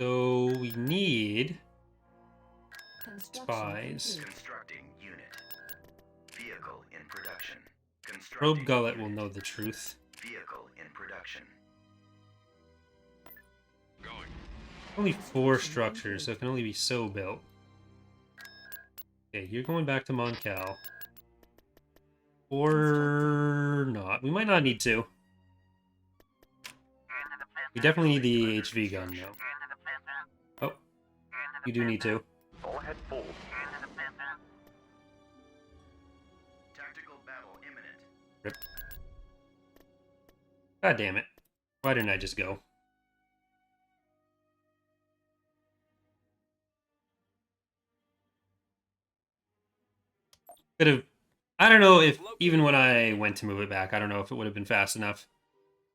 So we need spies. Constructing unit. Vehicle in production. Probe Gullet will know the truth. Vehicle in production. Going. Only 4 structures, so it can only be so built. Okay, you're going back to Moncal. Or not. We might not need to. We definitely need the HV gun now. Oh, you do need to. All head full. Tactical battle imminent. Rip. God damn it. Why didn't I just go? Could have... I don't know if, even when I went to move it back, I don't know if it would have been fast enough.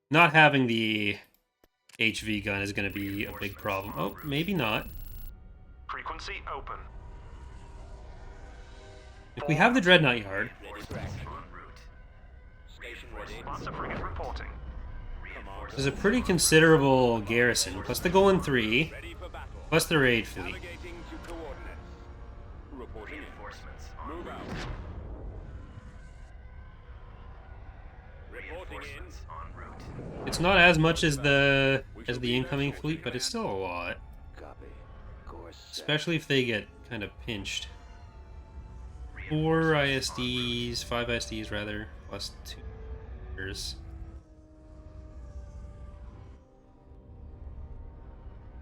Not having the HV gun is going to be a big problem. Oh, maybe not. Frequency open. If we have the Dreadnought Yard, Ready for action. En route. Station ready. Sponsor frigate reporting. there's a pretty considerable garrison, plus the Golan 3, Ready for battle. plus the raid fleet. Navigating to coordinates. Reporting in. Reinforcements en Move route. out. Reporting in. Reinforcements en route. It's not as much as the incoming fleet, but it's still a lot. Copy. Course set. Especially if they get kind of pinched. 4 ISDs, 5 ISDs rather, plus 2 years.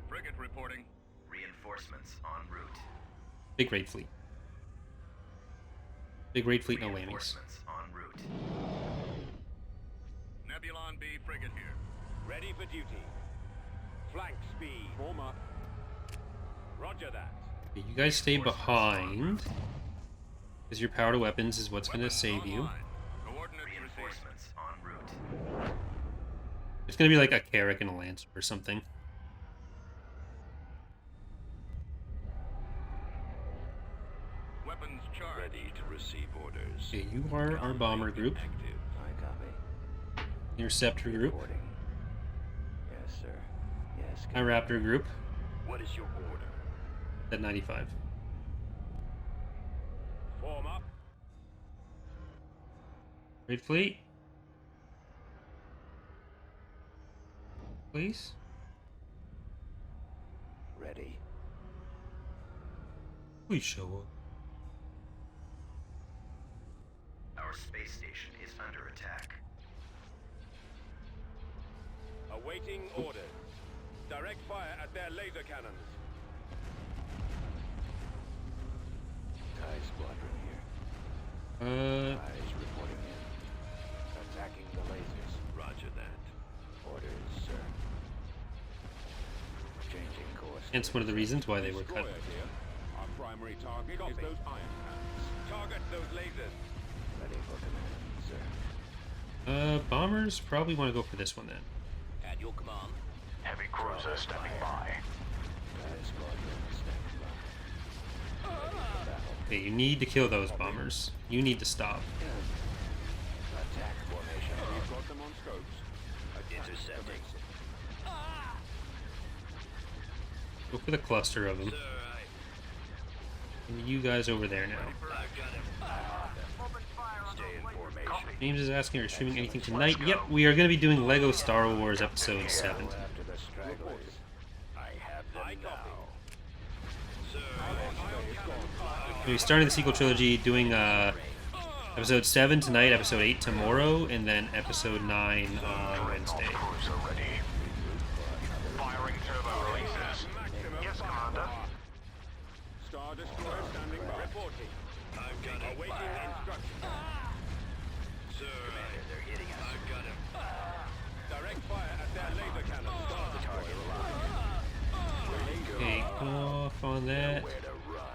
Frigate reporting. Reinforcements en route. Big raid fleet. Big raid fleet, no whammies. Reinforcements en route. Nebulon B frigate here. Ready for duty. Flank speed. Form up. Roger that. Okay, you guys stay behind, because your power to weapons is what's going to save you. Online. Coordinates received. Reinforcements en route. It's going to be like a Carrack and a Lancer or something. Weapons charged. Ready to receive orders. Okay, you are our bomber group, Active. I copy. interceptor group, Reporting. Yes, sir. Yes. my Raptor group, What is your order? at 95. Form up. Raid fleet. Please. Ready. Please show up. Our space station is under attack. Awaiting orders. Direct fire at their laser cannons. TIE squadron here. TIEs reporting in. Attacking the lasers. Roger that. Orders, sir. Changing course. Hence one of the reasons why they were cut. Destroyer here. Our primary target is those iron cannons. Target those lasers. Ready for command, sir. Bombers probably want to go for this one then. At your command. Heavy cruiser stepping by. TIE squadrons. Okay, you need to kill those bombers. You need to stop. Attack formation. We've got them on scopes. Intercepting. Go for the cluster of them. And you guys over there now. Stay in formation. James is asking, are you streaming anything tonight? Yep, we are going to be doing Lego Star Wars Episode 7. After the stragglers. I have them now. We'll be starting the sequel trilogy, doing Episode 7 tonight, Episode 8 tomorrow, and then Episode 9 on Wednesday. Cruiser ready. Firing turbo releases. Yes, Commander. Star Destroyer standing by. Reporting. I've got it. Awaiting instructions. Sir, they're hitting us. I've got him. Direct fire at their laser cannons. Star Target locked. Okay, go off on that. Where to run.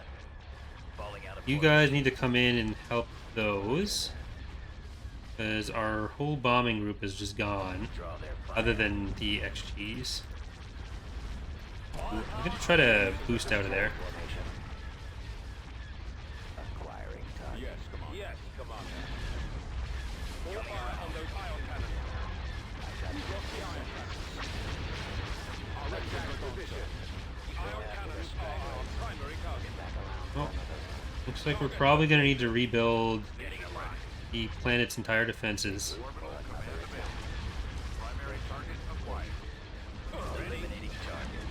Falling out of You guys need to come in and help those. Because our whole bombing group is just gone. Draw their fire. Other than the XGs. I'm gonna try to boost out of there. Formation. Acquiring time. Yes, Commander. Yes, Commander. Full fire on those ion cannons. We've got the ion cannons. Our rectangle position. The ion cannons are our primary target. Oh, looks like we're probably gonna need to rebuild the planet's entire defenses. Primary target acquired. Eliminating target.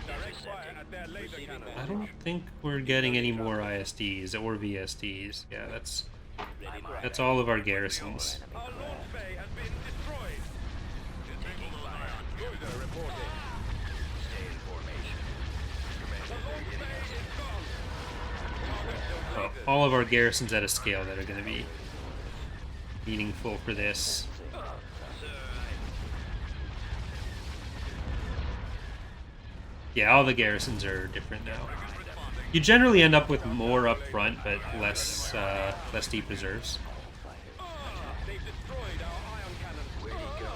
Direct fire at their laser cannons. I don't think we're getting any more ISDs or VSDs. Yeah, that's all of our garrisons. Our launch bay has been destroyed. Taking fire. Cruiser reporting. Stay in formation. The launch bay is gone. Target So depleted. all of our garrisons at a scale that are going to be meaningful for this. Yeah, all the garrisons are different now. You generally end up with more up front, but less deep reserves. They've destroyed our ion cannons. Where'd he go?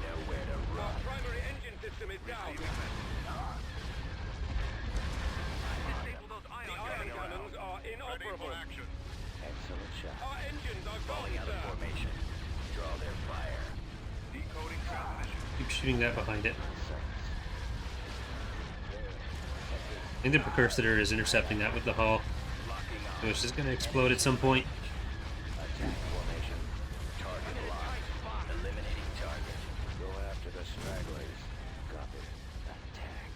Nowhere to Our run. primary engine system is down. The ion cannons are inoperable. Excellent shot. Our engines are Falling gone, out of sir. formation. Draw their fire. Decoding transmission. Keep shooting that behind it. I think the precursor is intercepting that with the hull, so it's just going to explode at some point. Attack formation. Target locked. Eliminating target. Go after the stragglers. Copy. Attack.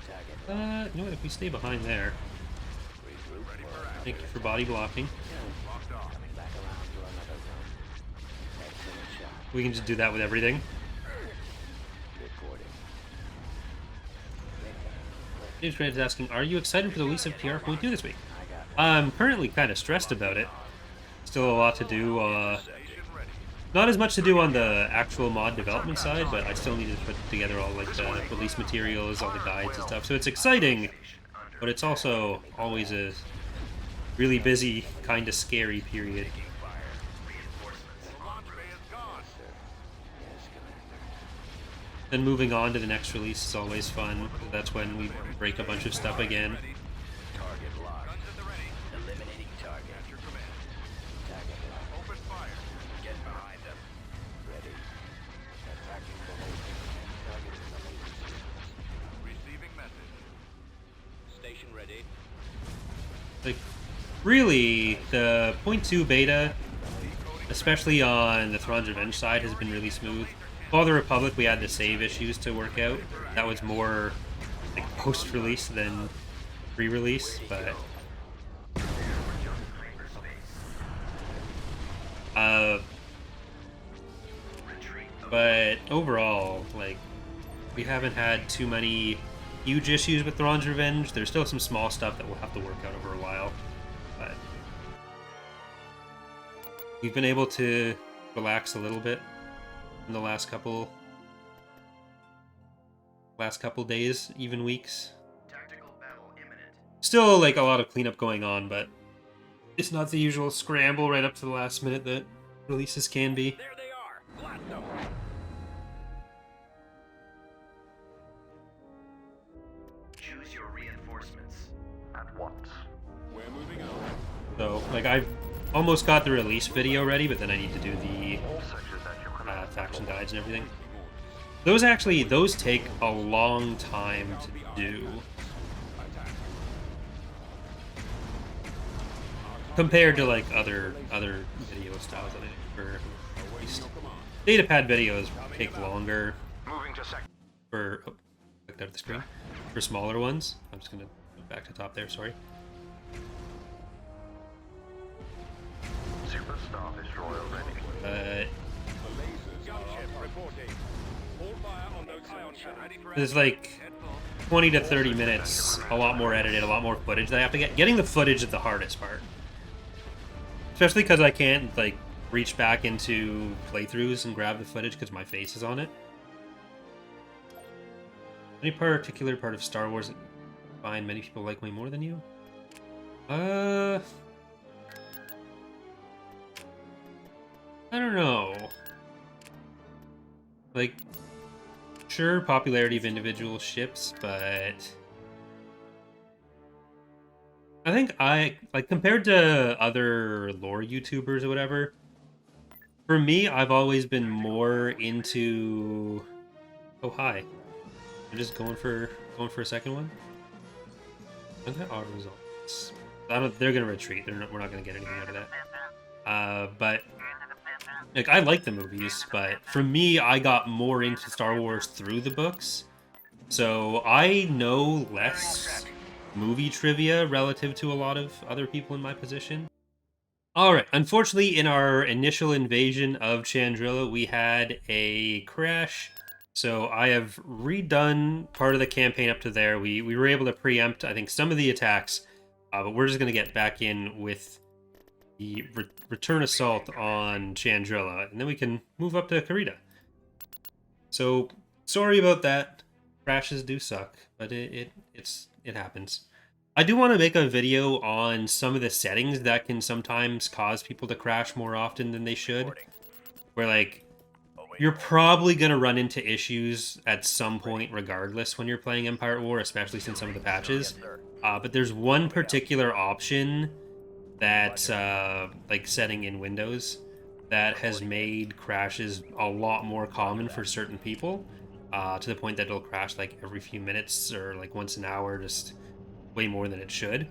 Target. You know what? If we stay behind there, Regroup. thank you for body blocking. Coming back around to another room. Excellent shot. We can just do that with everything. Reporting. James Grant is asking, are you excited for the release of PR.2 this week? I'm currently kind of stressed about it. Still a lot to do. Not as much to do on the actual mod development side, but I still need to put together all like the release materials, all the guides and stuff. So it's exciting, but it's also always a really busy, kind of scary period. Then moving on to the next release is always fun. That's when we break a bunch of stuff again. Target locked. Eliminating target. At your command. Target locked. Open fire. Get behind them. Ready. Attacking the laser. Targeting the laser systems. Receiving message. Station ready. Like, really, the 0.2 beta, especially on the Thrawn's Revenge side, has been really smooth. For the Republic, we had the save issues to work out. That was more like post-release than pre-release, but but overall, like, we haven't had too many huge issues with Thrawn's Revenge. There's still some small stuff that we'll have to work out over a while, but we've been able to relax a little bit in the last couple days, even weeks. Tactical battle imminent. Still like a lot of cleanup going on, but it's not the usual scramble right up to the last minute that releases can be. There they are. Blast them. Choose your reinforcements. At once. Like, I almost got the release video ready, but then I need to do the faction guides and everything. Those take a long time to do. Compared to, like, other video styles that I do for at least. Datapad videos take longer for... Oh, clicked out of the screen. For smaller ones. I'm just gonna go back to top there, sorry. Superstar destroyer ready. There's like 20 to 30 minutes, a lot more edited, a lot more footage that I have to get. Getting the footage is the hardest part. Especially because I can't, like, reach back into playthroughs and grab the footage because my face is on it. Any particular part of Star Wars that you find many people like way more than you? I don't know. Like, sure, popularity of individual ships, but I think compared to other lore YouTubers or whatever, for me, I've always been more into... Oh, hi. I'm just going for a second one. I'm gonna auto results. They're gonna retreat. We're not gonna get anything out of that. But like, I like the movies, but for me, I got more into Star Wars through the books, so I know less movie trivia relative to a lot of other people in my position. Alright, unfortunately, in our initial invasion of Chandrilla, we had a crash, so I have redone part of the campaign up to there. We were able to preempt, I think, some of the attacks, but we're just going to get back in with the return assault on Chandrilla, and then we can move up to Coreward. So, sorry about that. Crashes do suck, but it happens. I do want to make a video on some of the settings that can sometimes cause people to crash more often than they should. Where, like, you're probably going to run into issues at some point regardless when you're playing Empire at War, especially since some of the patches. But there's one particular option that, like, setting in Windows, that has made crashes a lot more common for certain people, to the point that it'll crash, like, every few minutes or, like, once an hour, just way more than it should.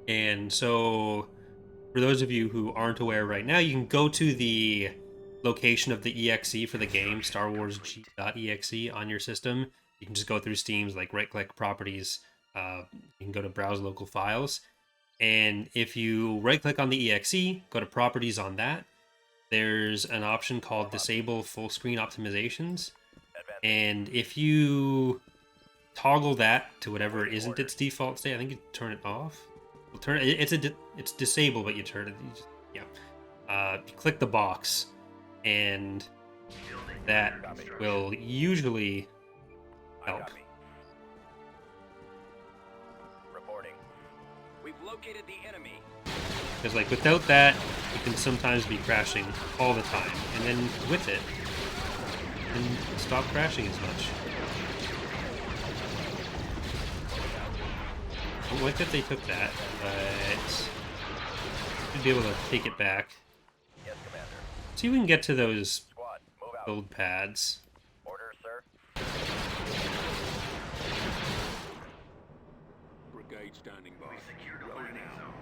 And so, for those of you who aren't aware right now, you can go to the location of the EXE for the game, Star Wars G.exe, on your system. You can just go through Steam's, like, right-click properties. You can go to Browse Local Files. And if you right-click on the EXE, go to Properties on that, there's an option called Disable Full Screen Optimizations. And if you toggle that to whatever isn't its default state, I think you turn it off. Well, turn it. It's disabled, but you turn it. You click the box, and that will usually help. Located the enemy. Because, like, without that, you can sometimes be crashing all the time, and then with it, you can stop crashing as much. I don't like that they took that, but should be able to take it back. Yes, Commander. See if we can get to those Squad, move out. build pads. Order, sir. Brigade standing by. Rolling out.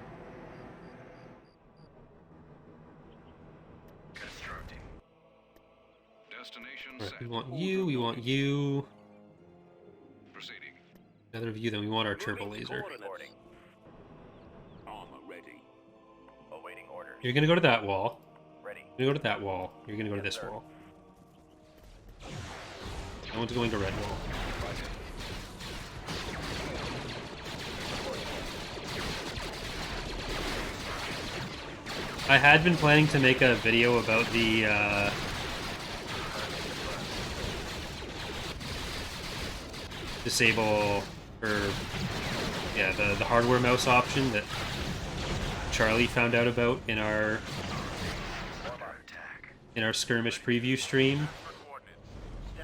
Constructing. Destination Right, set. we want you, we want you. Proceeding. Another view, then we want our turbo laser. Reporting. Armor ready. Awaiting orders. You're gonna go to that wall. Ready. You're gonna go to that wall. You're gonna go to this sir. wall. No one's going to red wall. I had been planning to make a video about the disable, or yeah, the hardware mouse option that Charlie found out about in our skirmish preview stream,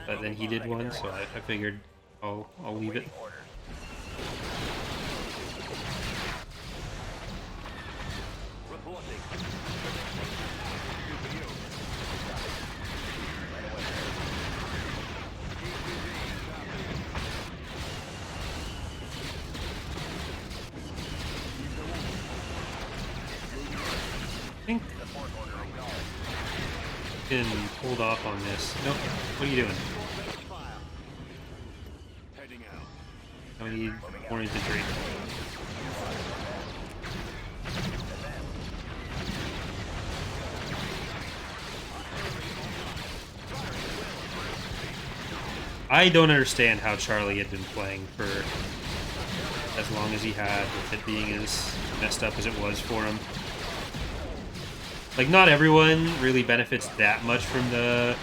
but then he did one, so I figured I'll leave it. think can hold off on this. Nope. What are you doing? Heading out. I need more infantry. I don't understand how Charlie had been playing for as long as he had, with it being as messed up as it was for him. Like, not everyone really benefits that much from the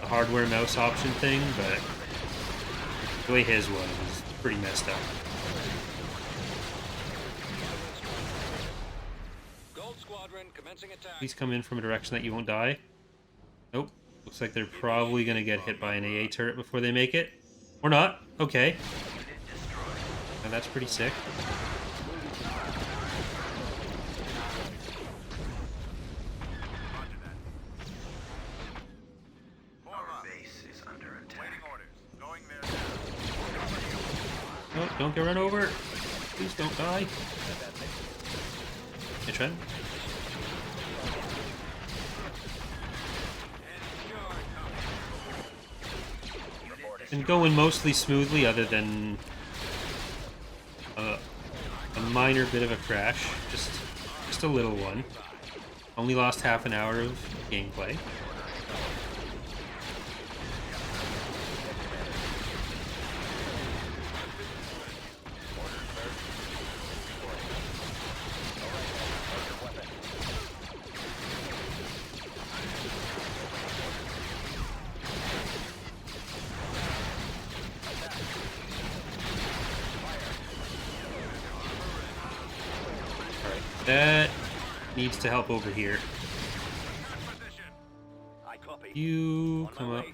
hardware mouse option thing, but the way his was pretty messed up. Gold Squadron commencing attack. Please come in from a direction that you won't die. Nope. Looks like they're probably going to get hit by an AA turret before they make it. Or not. Okay. And that's pretty sick. Our base is under attack. No, don't get run over. Please don't die. Hey, Trent. Been going mostly smoothly, other than a minor bit of a crash, just a little one. Only lost half an hour of gameplay. That needs to help over here. You come up.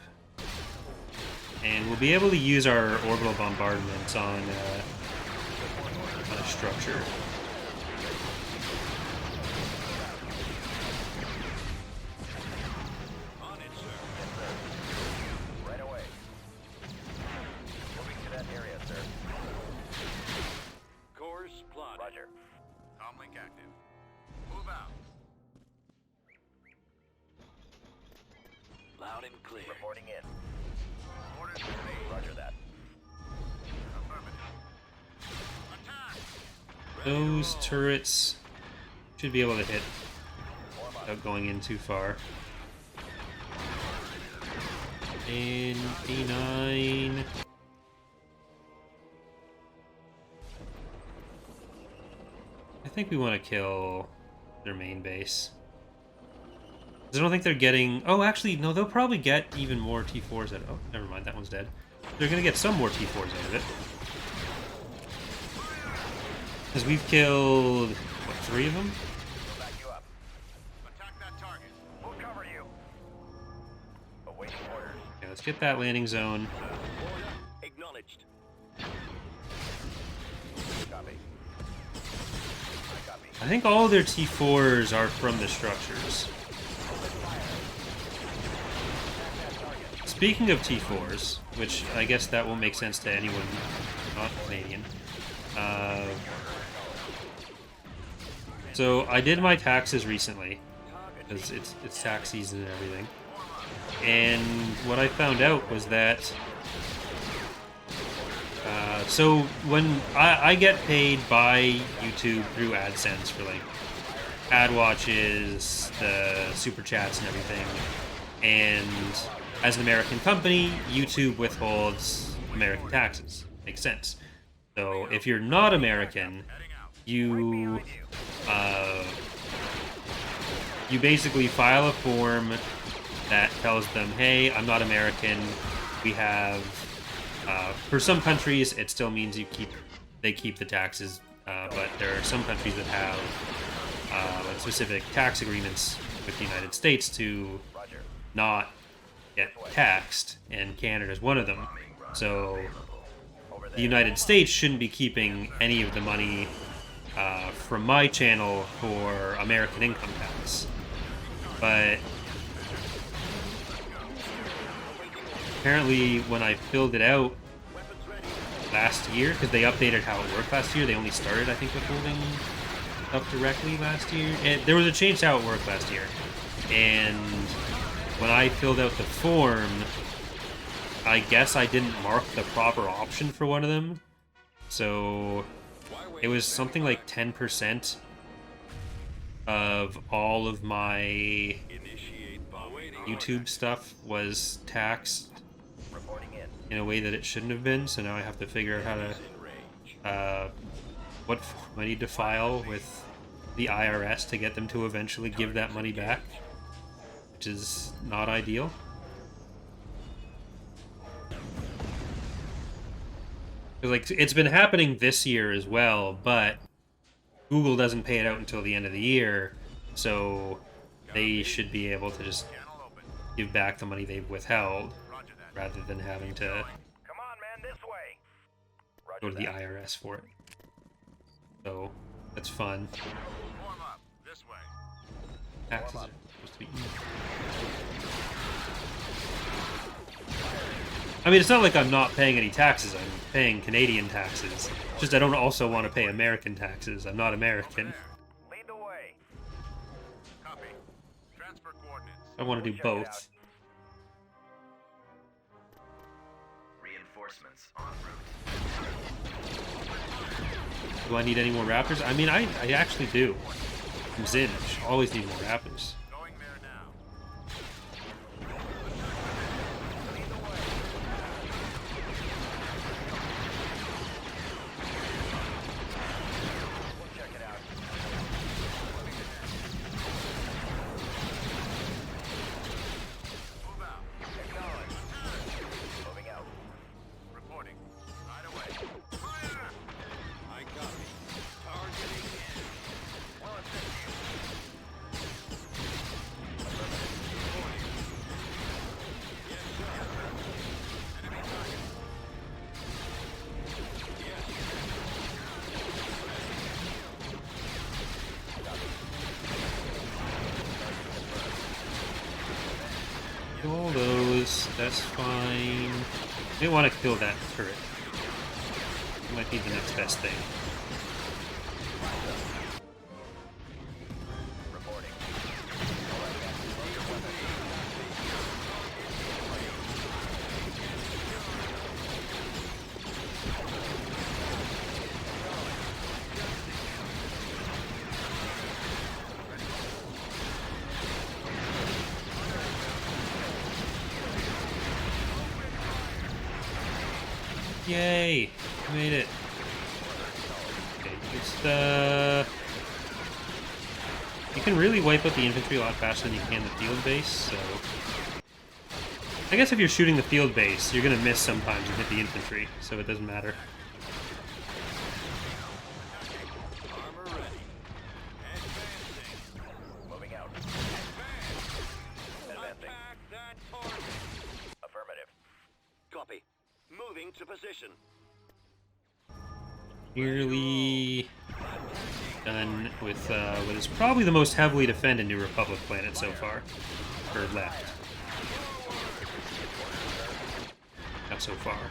And we'll be able to use our orbital bombardment on a structure. On it, sir. Right away. Moving to that area, sir. Course plotted. Roger. Comlink active. Move out. Loud and clear. Reporting in. Orders received. Roger that. Affirmative. Attack! Those turrets should be able to hit without going in too far. And A9. I think we want to kill their main base. 'Cause I don't think they're getting... Oh, actually, no, they'll probably get even more T4s out of... Oh, never mind, that one's dead. They're going to get some more T4s out of it. Because we've killed, what, 3 of them? We'll back you up. Attack that target. We'll cover you. Awaiting orders. Okay, let's get that landing zone. Order acknowledged. Copy. I copy. I think all their T4s are from the structures. Speaking of T4s, which I guess that won't make sense to anyone not Canadian. So I did my taxes recently, because it's tax season and everything. And what I found out was that so when I get paid by YouTube through AdSense for like ad watches, the super chats and everything, and as an American company, YouTube withholds American taxes. Makes sense. So if you're not American, you basically file a form that tells them, hey, I'm not American. We have, for some countries, it still means they keep the taxes, but there are some countries that have specific tax agreements with the United States to not get taxed, and Canada is one of them. So the United States shouldn't be keeping any of the money from my channel for American income tax. But apparently when I filled it out last year, because they updated how it worked last year, they only started, I think, withholding stuff directly last year. And there was a change to how it worked last year. And when I filled out the form, I guess I didn't mark the proper option for one of them. So it was something like 10% of all of my YouTube stuff was taxed in a way that it shouldn't have been. So now I have to figure out how to what form I need to file with the IRS to get them to eventually give that money back, which is not ideal. Like, it's been happening this year as well, but Google doesn't pay it out until the end of the year, so they should be able to just give back the money they've withheld rather than having to Come on, man, this way. go to the IRS for it. So that's fun. Form up. This way. Taxes are supposed to be easy. I mean, it's not like I'm not paying any taxes. I'm paying Canadian taxes. It's just I don't also want to pay American taxes. I'm not American. Lead the way. Copy. Transfer coordinates. I want to do both. Reinforcements en route. Do I need any more raptors? I mean, I actually do. From Zsinj. Always need more raptors. Going there now. Check it out. Move out. Acknowledged. Moving out. Reporting. Right away. Fire! I copy. Targeting in. Well, it's this here. Yes, sir. Enemy target. Yes. Kill all those. That's fine. I want to kill that turret. It might be the next best thing. Reporting. Yay! I made it. Okay, just you can really wipe out the infantry a lot faster than you can the field base, so I guess if you're shooting the field base, you're gonna miss sometimes and hit the infantry, so it doesn't matter. Armor ready. Advancing. Moving out. Advancing. Attack that target. Affirmative. Copy. Moving to position. Nearly done with what is probably the most heavily defended New Republic planet so far. Or left. Not so far.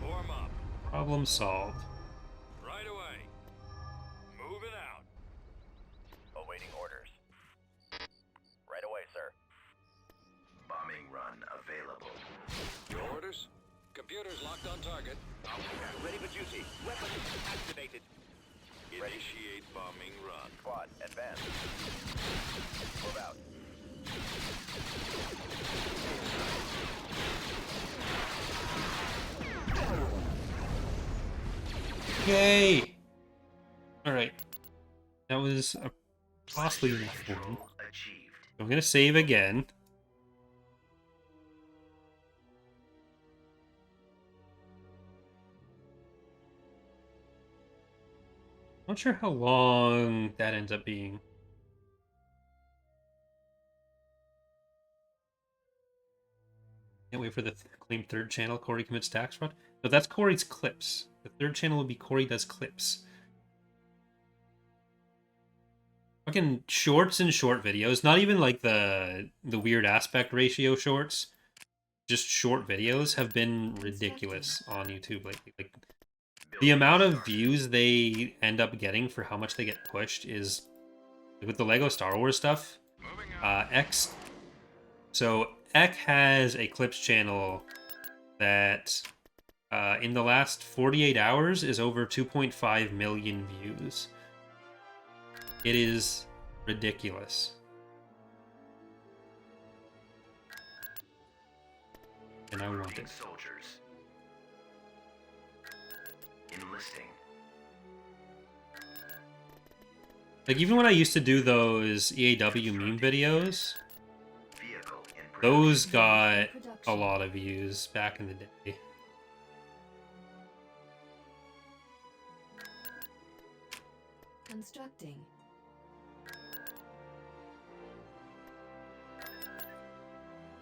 Form up. Problem solved. Right away. Moving out. Awaiting orders. Right away, sir. Bombing run available. Your orders? Computers locked on target. Ready for duty. Weapons activated. Initiate bombing run. Squad, advance. Move out. Yay! Alright. That was a costly enough one. Goal achieved. I'm gonna save again. Not sure how long that ends up being. Can't wait for the claim third channel. Corey commits tax fraud. No, that's Corey's clips. The third channel would be Corey does clips. Fucking shorts and short videos, not even like the weird aspect ratio shorts, just short videos have been ridiculous on YouTube lately. Like the amount of views they end up getting for how much they get pushed is with the Lego Star Wars stuff. So Ek has a clips channel that in the last 48 hours is over 2.5 million views. It is ridiculous. And I want it. Soldiers. Enlisting. Like, even when I used to do those EAW meme videos, those got a lot of views back in the day. Constructing.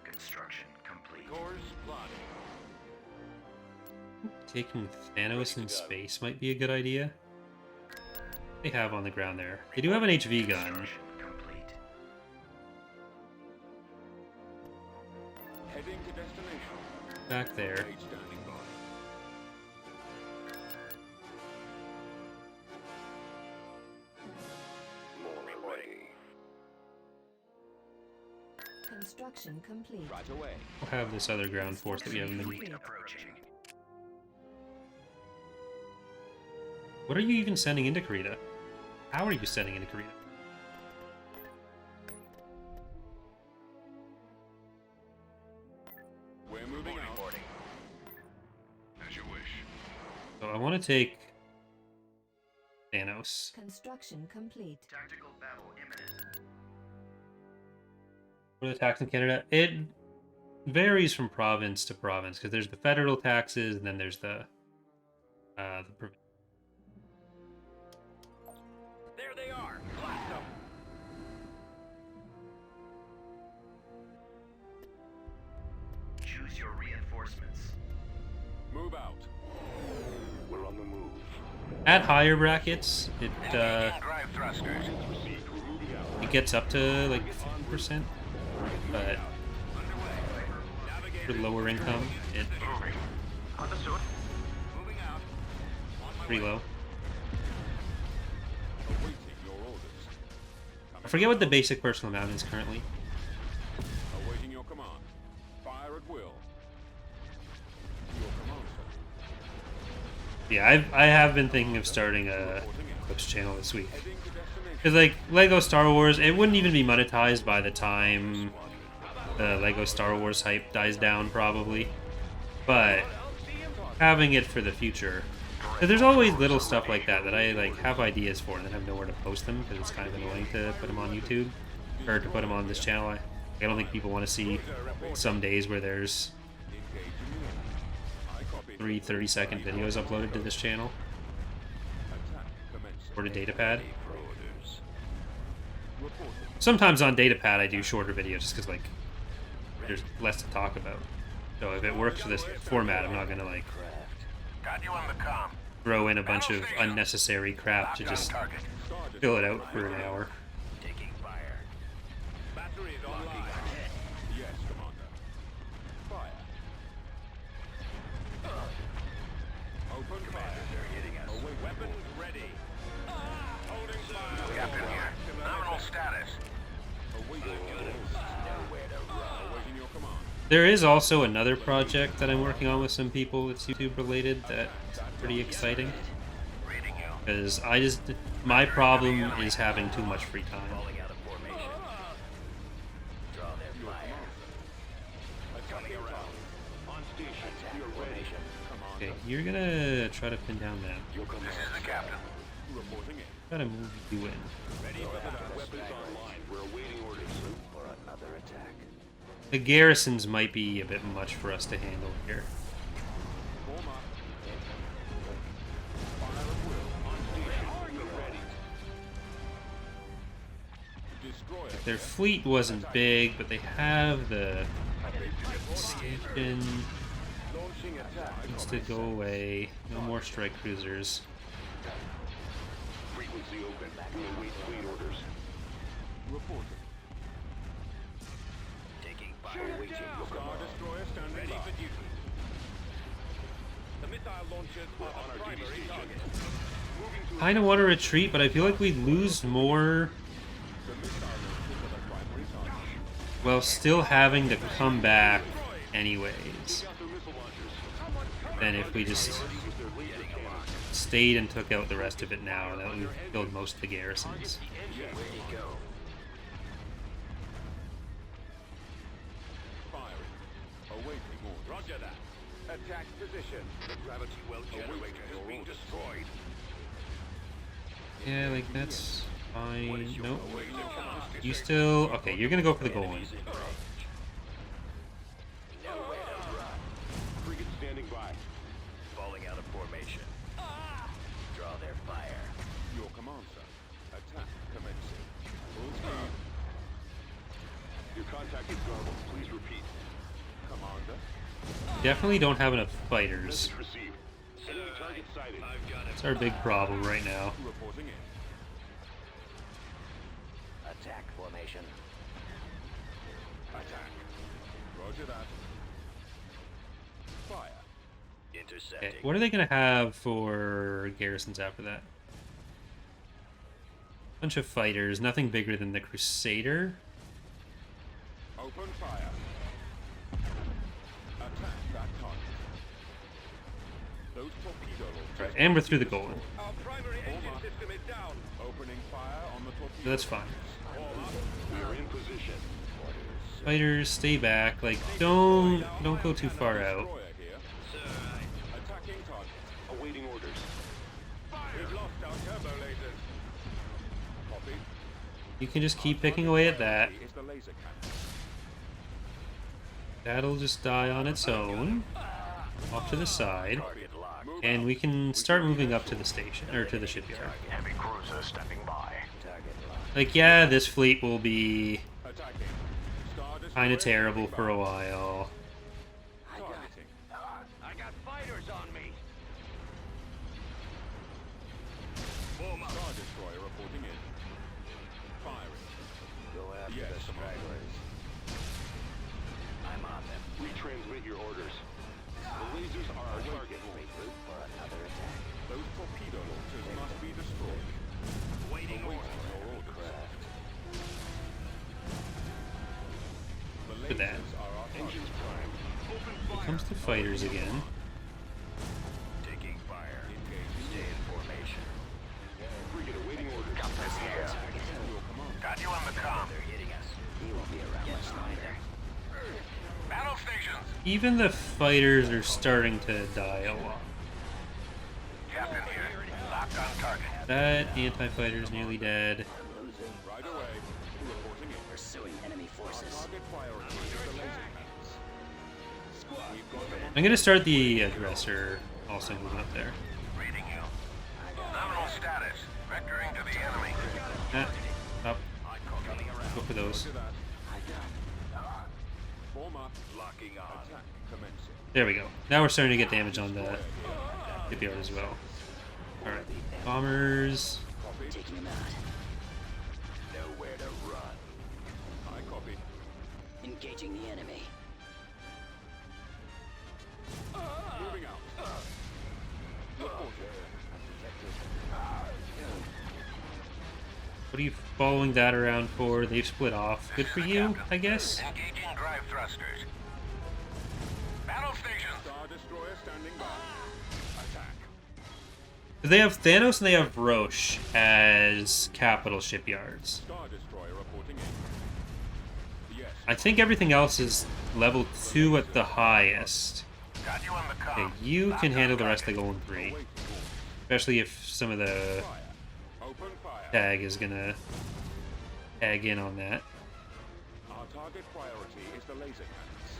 Construction complete. Cores plotting. Taking Thanos in space might be a good idea. They have on the ground there. They do have an HV gun. Construction complete. Heading to destination. Back there. Page standing by. More ready. Construction complete. Right away. We'll have this other ground force that we haven't been... Fleet approaching. What are you even sending into Krita? How are you sending into Krita? We're moving out. As you wish. So I want to take Thanos. Construction complete. Tactical battle imminent. What are the tax in Canada? It varies from province to province because there's the federal taxes and then there's the provincial. There they are. Blast them. Choose your reinforcements. Move out. We're on the move. At higher brackets, it Drive thrusters. it gets up to like 50%, but for lower income, it's Moving out. pretty low. Awaiting your orders. I forget what the basic personal amount is currently. Awaiting your command. Fire at will. Your command, sir. Yeah, I have been thinking of starting a clips channel this week. Heading to destination. Because, like, Lego Star Wars, it wouldn't even be monetized by the time the Lego Star Wars hype dies down, probably. But having it for the future. 'Cause there's always little stuff like that that I, like, have ideas for and then have nowhere to post them because it's kind of annoying to put them on YouTube. Or to put them on this channel. I don't think people want to see some days where there's 3 30-second videos uploaded to this channel. Or to Datapad. Sometimes on Datapad I do shorter videos just because, like, there's less to talk about. So if it works for this format, I'm not going to, like, Got you on the comm. throw in a bunch of unnecessary crap to just Target. fill it out for an hour. Taking fire. Batteries online. Yes, Commander. Fire. Open fire. They're hitting us. Away weapons ready. Holding fire. Captain here. Nominal status. Awaiting your orders. Nowhere to run. Awaiting your command. There is also another project that I'm working on with some people that's YouTube related that's pretty exciting. Reading you. Because my problem is having too much free time. Falling out of formation. Draw their fire. Coming around. On station. You're ready. Okay, you're gonna try to pin down that. Your This command. is the captain. Reporting in. Try to move you in. Ready for the weapons online. We're awaiting orders. For another attack. The garrisons might be a bit much for us to handle here. Form up. Fire at will. On station. You're ready. Destroy it. Their fleet wasn't big, but they have the station Launching attack. needs to go away. No more strike cruisers. Frequency open. We await fleet orders. Reporting. Taking fire. Awaiting your Star command. Destroyer standing Ready by. for duty. The missile launchers are on our primary target. Kind of want to retreat, but I feel like we lose more The missile launchers are the primary target. while still having to come back anyways Got the missile launchers. than if we just stayed and took out the rest of it now that we've killed most of the garrisons. Ready to go. Firing. Awaiting orders. Roger that. Attack position. The gravity well generator has been destroyed. Yeah, like that's fine. Nope. Awaiting command. You still... Okay, you're gonna go for the goal line. Enemies in range. Nowhere to run. Frigate standing by. Falling out of formation. Draw their fire. Your command, sir. Attack commencing. Full speed. Your contact is garbled. Please repeat. Commander. Definitely don't have enough fighters. Message received. Enemy target sighted. I've got it. It's our big problem right now. Reporting in. Attack formation. Attack. Roger that. Fire. Intercepting. Okay, what are they gonna have for garrisons after that? Bunch of fighters, nothing bigger than the Crusader. Open fire. Attack that target. Those torpedo launchers. Right, and we're through the goal line. Our primary engine system is down. Opening fire on the torpedo. So that's fine. We are in position. Fighters, stay back. Like, don't go too far out. Destroyer here. Attacking target. Awaiting orders. We've lost our turbo lasers. Copy. You can just keep picking away at that. Is the laser cannon. That'll just die on its own. Off to the side. Target locked. And we can start moving up to the station, or to the shipyard. Heavy cruiser standing by. Target locked. Like, yeah, this fleet will be Attacking. Star Destroyer kind of terrible standing for a by. while. Targeting. I got fighters on me. Star Destroyer reporting in. Firing. Go after Yes, the stragglers. I'm on them. Retransmit your orders. The lasers are our target. For another attack. Those torpedo launchers must be destroyed. Waiting Awaiting orders. your orders. The Look at that. lasers are our engines prime. Open Here fire. comes the fighters again. Taking fire. Engaging. Stay in formation. Frigate awaiting orders. Got this here. Your command. Got you on the comm. They're hitting us. He won't be around much longer. Battle stations. Even the fighters are starting to die a lot. Captain here. Locked on target. That anti-fighter is nearly dead. Right away. Reporting in. Pursuing enemy forces. Target priority is the laser cannons. We've got them I'm gonna start the aggressor also moving up there. Reading you. Nominal status. Vectoring to the enemy. Up. Go for those. on to that. Form up. Locking on. Attack commencing. There we go. Now we're starting to get damage on the shipyard as well. Alright. Bombers. Copy. Taking him out. Nowhere to run. I copy. Engaging the enemy. Moving out. Reporting. What are you following that around for? They've split off. Good for you, I guess. Engaging drive thrusters. Battle stations. Star Destroyer standing by. Attack. They have Thanos and they have Roche as capital shipyards. Star Destroyer reporting in. Yes. I think everything else is level 2 at the highest. Got you on the comm. Okay, you Locked can on handle the rest target. of the Golden 3. Awaiting orders. Especially if some of the Fire. Open fire. tag is gonna tag in on that. Our target priority is the laser cannons.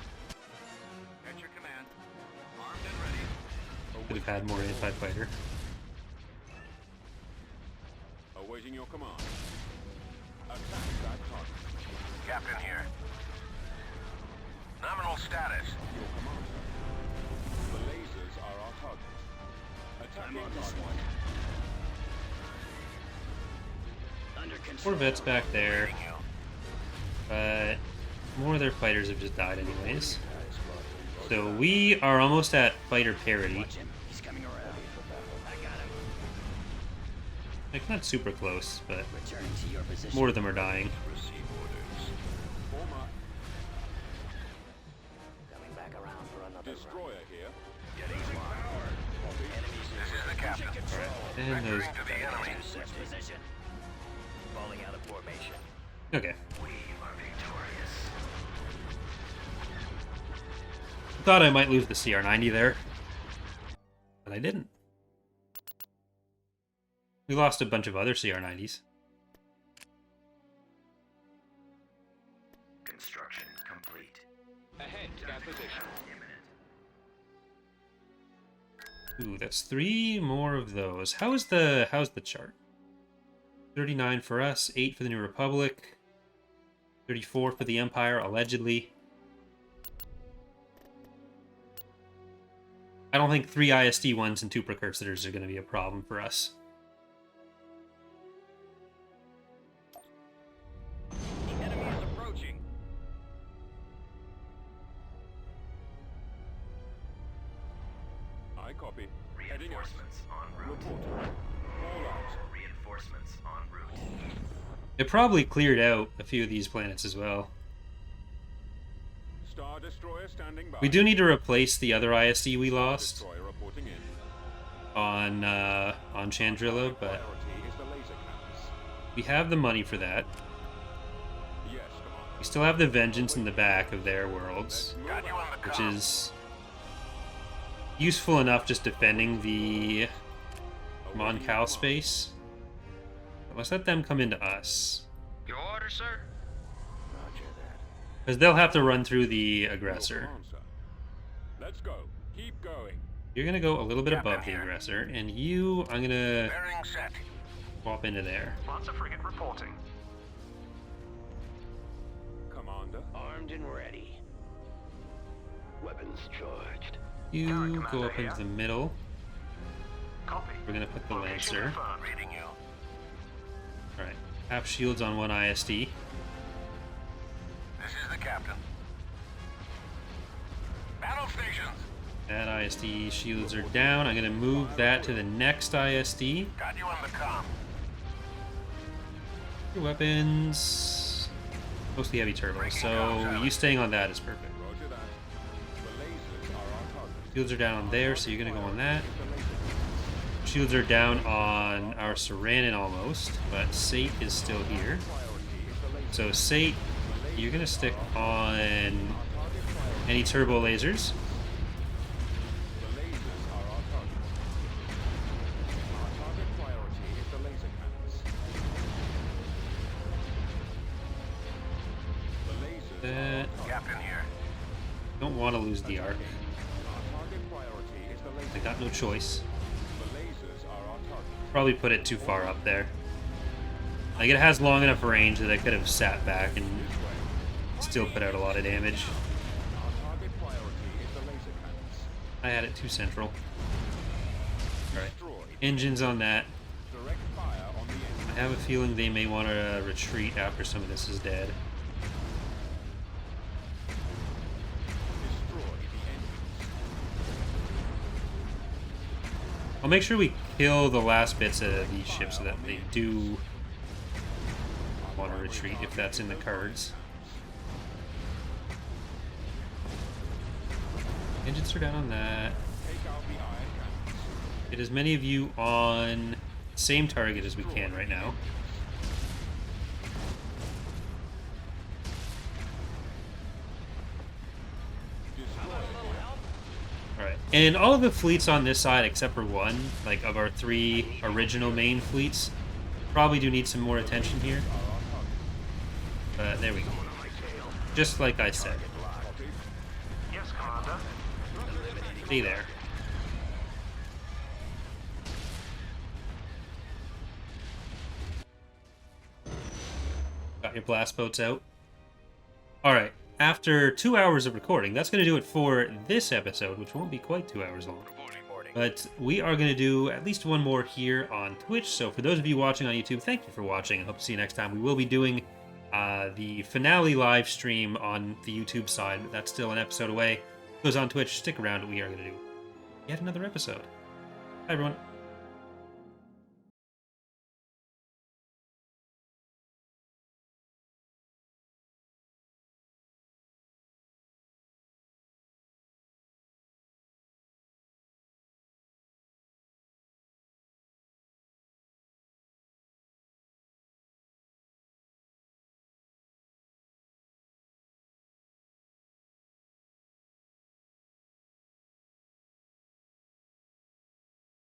At your command. Armed and ready. Could have had more anti-fighter. Awaiting your command. Attack that target. Captain here. Nominal status. Your command, sir. The lasers are our target. Attacking target. Under control. Corvette's back there. Reading you. But more of their fighters have just died anyways. So we are almost at fighter parity. He's coming around. I got him. Like, not super close, but Returning to your position. more of them are dying. Receive orders. Form up. Coming back around for another run. Destroyer here. Getting power. This is the captain. And those... Vectoring to the enemy. Switch position. Falling out of formation. Okay. We are victorious. Thought I might lose the CR90 there. But I didn't. We lost a bunch of other CR90s. Construction complete. Ahead to that position. Imminent. Ooh, that's 3 more of those. How's the chart? 39 for us, 8 for the New Republic, 34 for the Empire, allegedly. I don't think 3 ISD-1s and 2 precursors are going to be a problem for us. The enemy is approaching. I copy. Heading out. Reinforcements en route. Reporting. All out. Reinforcements en route. It probably cleared out a few of these planets as well. Star Destroyer standing by. We do need to replace the other ISD we lost Destroyer reporting in. on Chandrilla, but Priority is the laser cannons. we have the money for that. Yes, Commander. We still have the Vengeance in the back of their worlds, Got you on the which comm. is useful enough just defending the Mon Cal space. But let's let them come into us, Your order, sir? Roger that. because they'll have to run through the aggressor. Command, sir. Let's go. Keep going. You're gonna go a little bit Captain above the here. aggressor, and you, I'm gonna Bearing set. swap into there. Lots of frigate reporting. Commander. Armed and ready. Weapons charged. You Commander go up here. into the middle. Copy. We're gonna put the Location Lancer. confirmed. Reading you. Alright. Half shields on one ISD. This is the captain. Battle stations. That ISD shields are down. I'm gonna move that to the next ISD. Got you on the comm. Your weapons. Mostly heavy turbos, so you staying on that is perfect. Roger that. The lasers are our target. Shields are down on there, so you're gonna go on that. The laser cannons. Shields are down on our Saranin almost, but Sate is still here. Priority is the laser. So Sate, you're gonna stick on any turbo lasers. The lasers are our target. Our target priority is the laser cannons. The lasers That Captain here. don't want to lose the arc. Our target priority is the laser. I got no choice. The lasers are our target. Probably put it too far up there. Like, it has long enough range that I could have sat back and still put out a lot of damage. Our target priority is the laser cannons. I had it too central. Alright. Destroy. Engines on that. Direct fire on the enemy. I have a feeling they may want to retreat after some of this is dead. Destroy the engines. I'll make sure we kill the last bits of these ships so that they do want to retreat if that's in the cards. Engines are down on that. Take out the iron cannons. Get as many of you on the same target as we can right now. Alright, and all of the fleets on this side except for one, like of our 3 original main fleets, probably do need some more attention here. But there we go. Just like I said. Yes, Commander. Stay there. Got your blast boats out. Alright, after 2 hours of recording, that's going to do it for this episode, which won't be quite 2 hours long. But we are going to do at least one more here on Twitch, so for those of you watching on YouTube, thank you for watching. I hope to see you next time. We will be doing the finale live stream on the YouTube side. That's still an episode away. Goes on Twitch. Stick around. We are going to do yet another episode. Hi, everyone.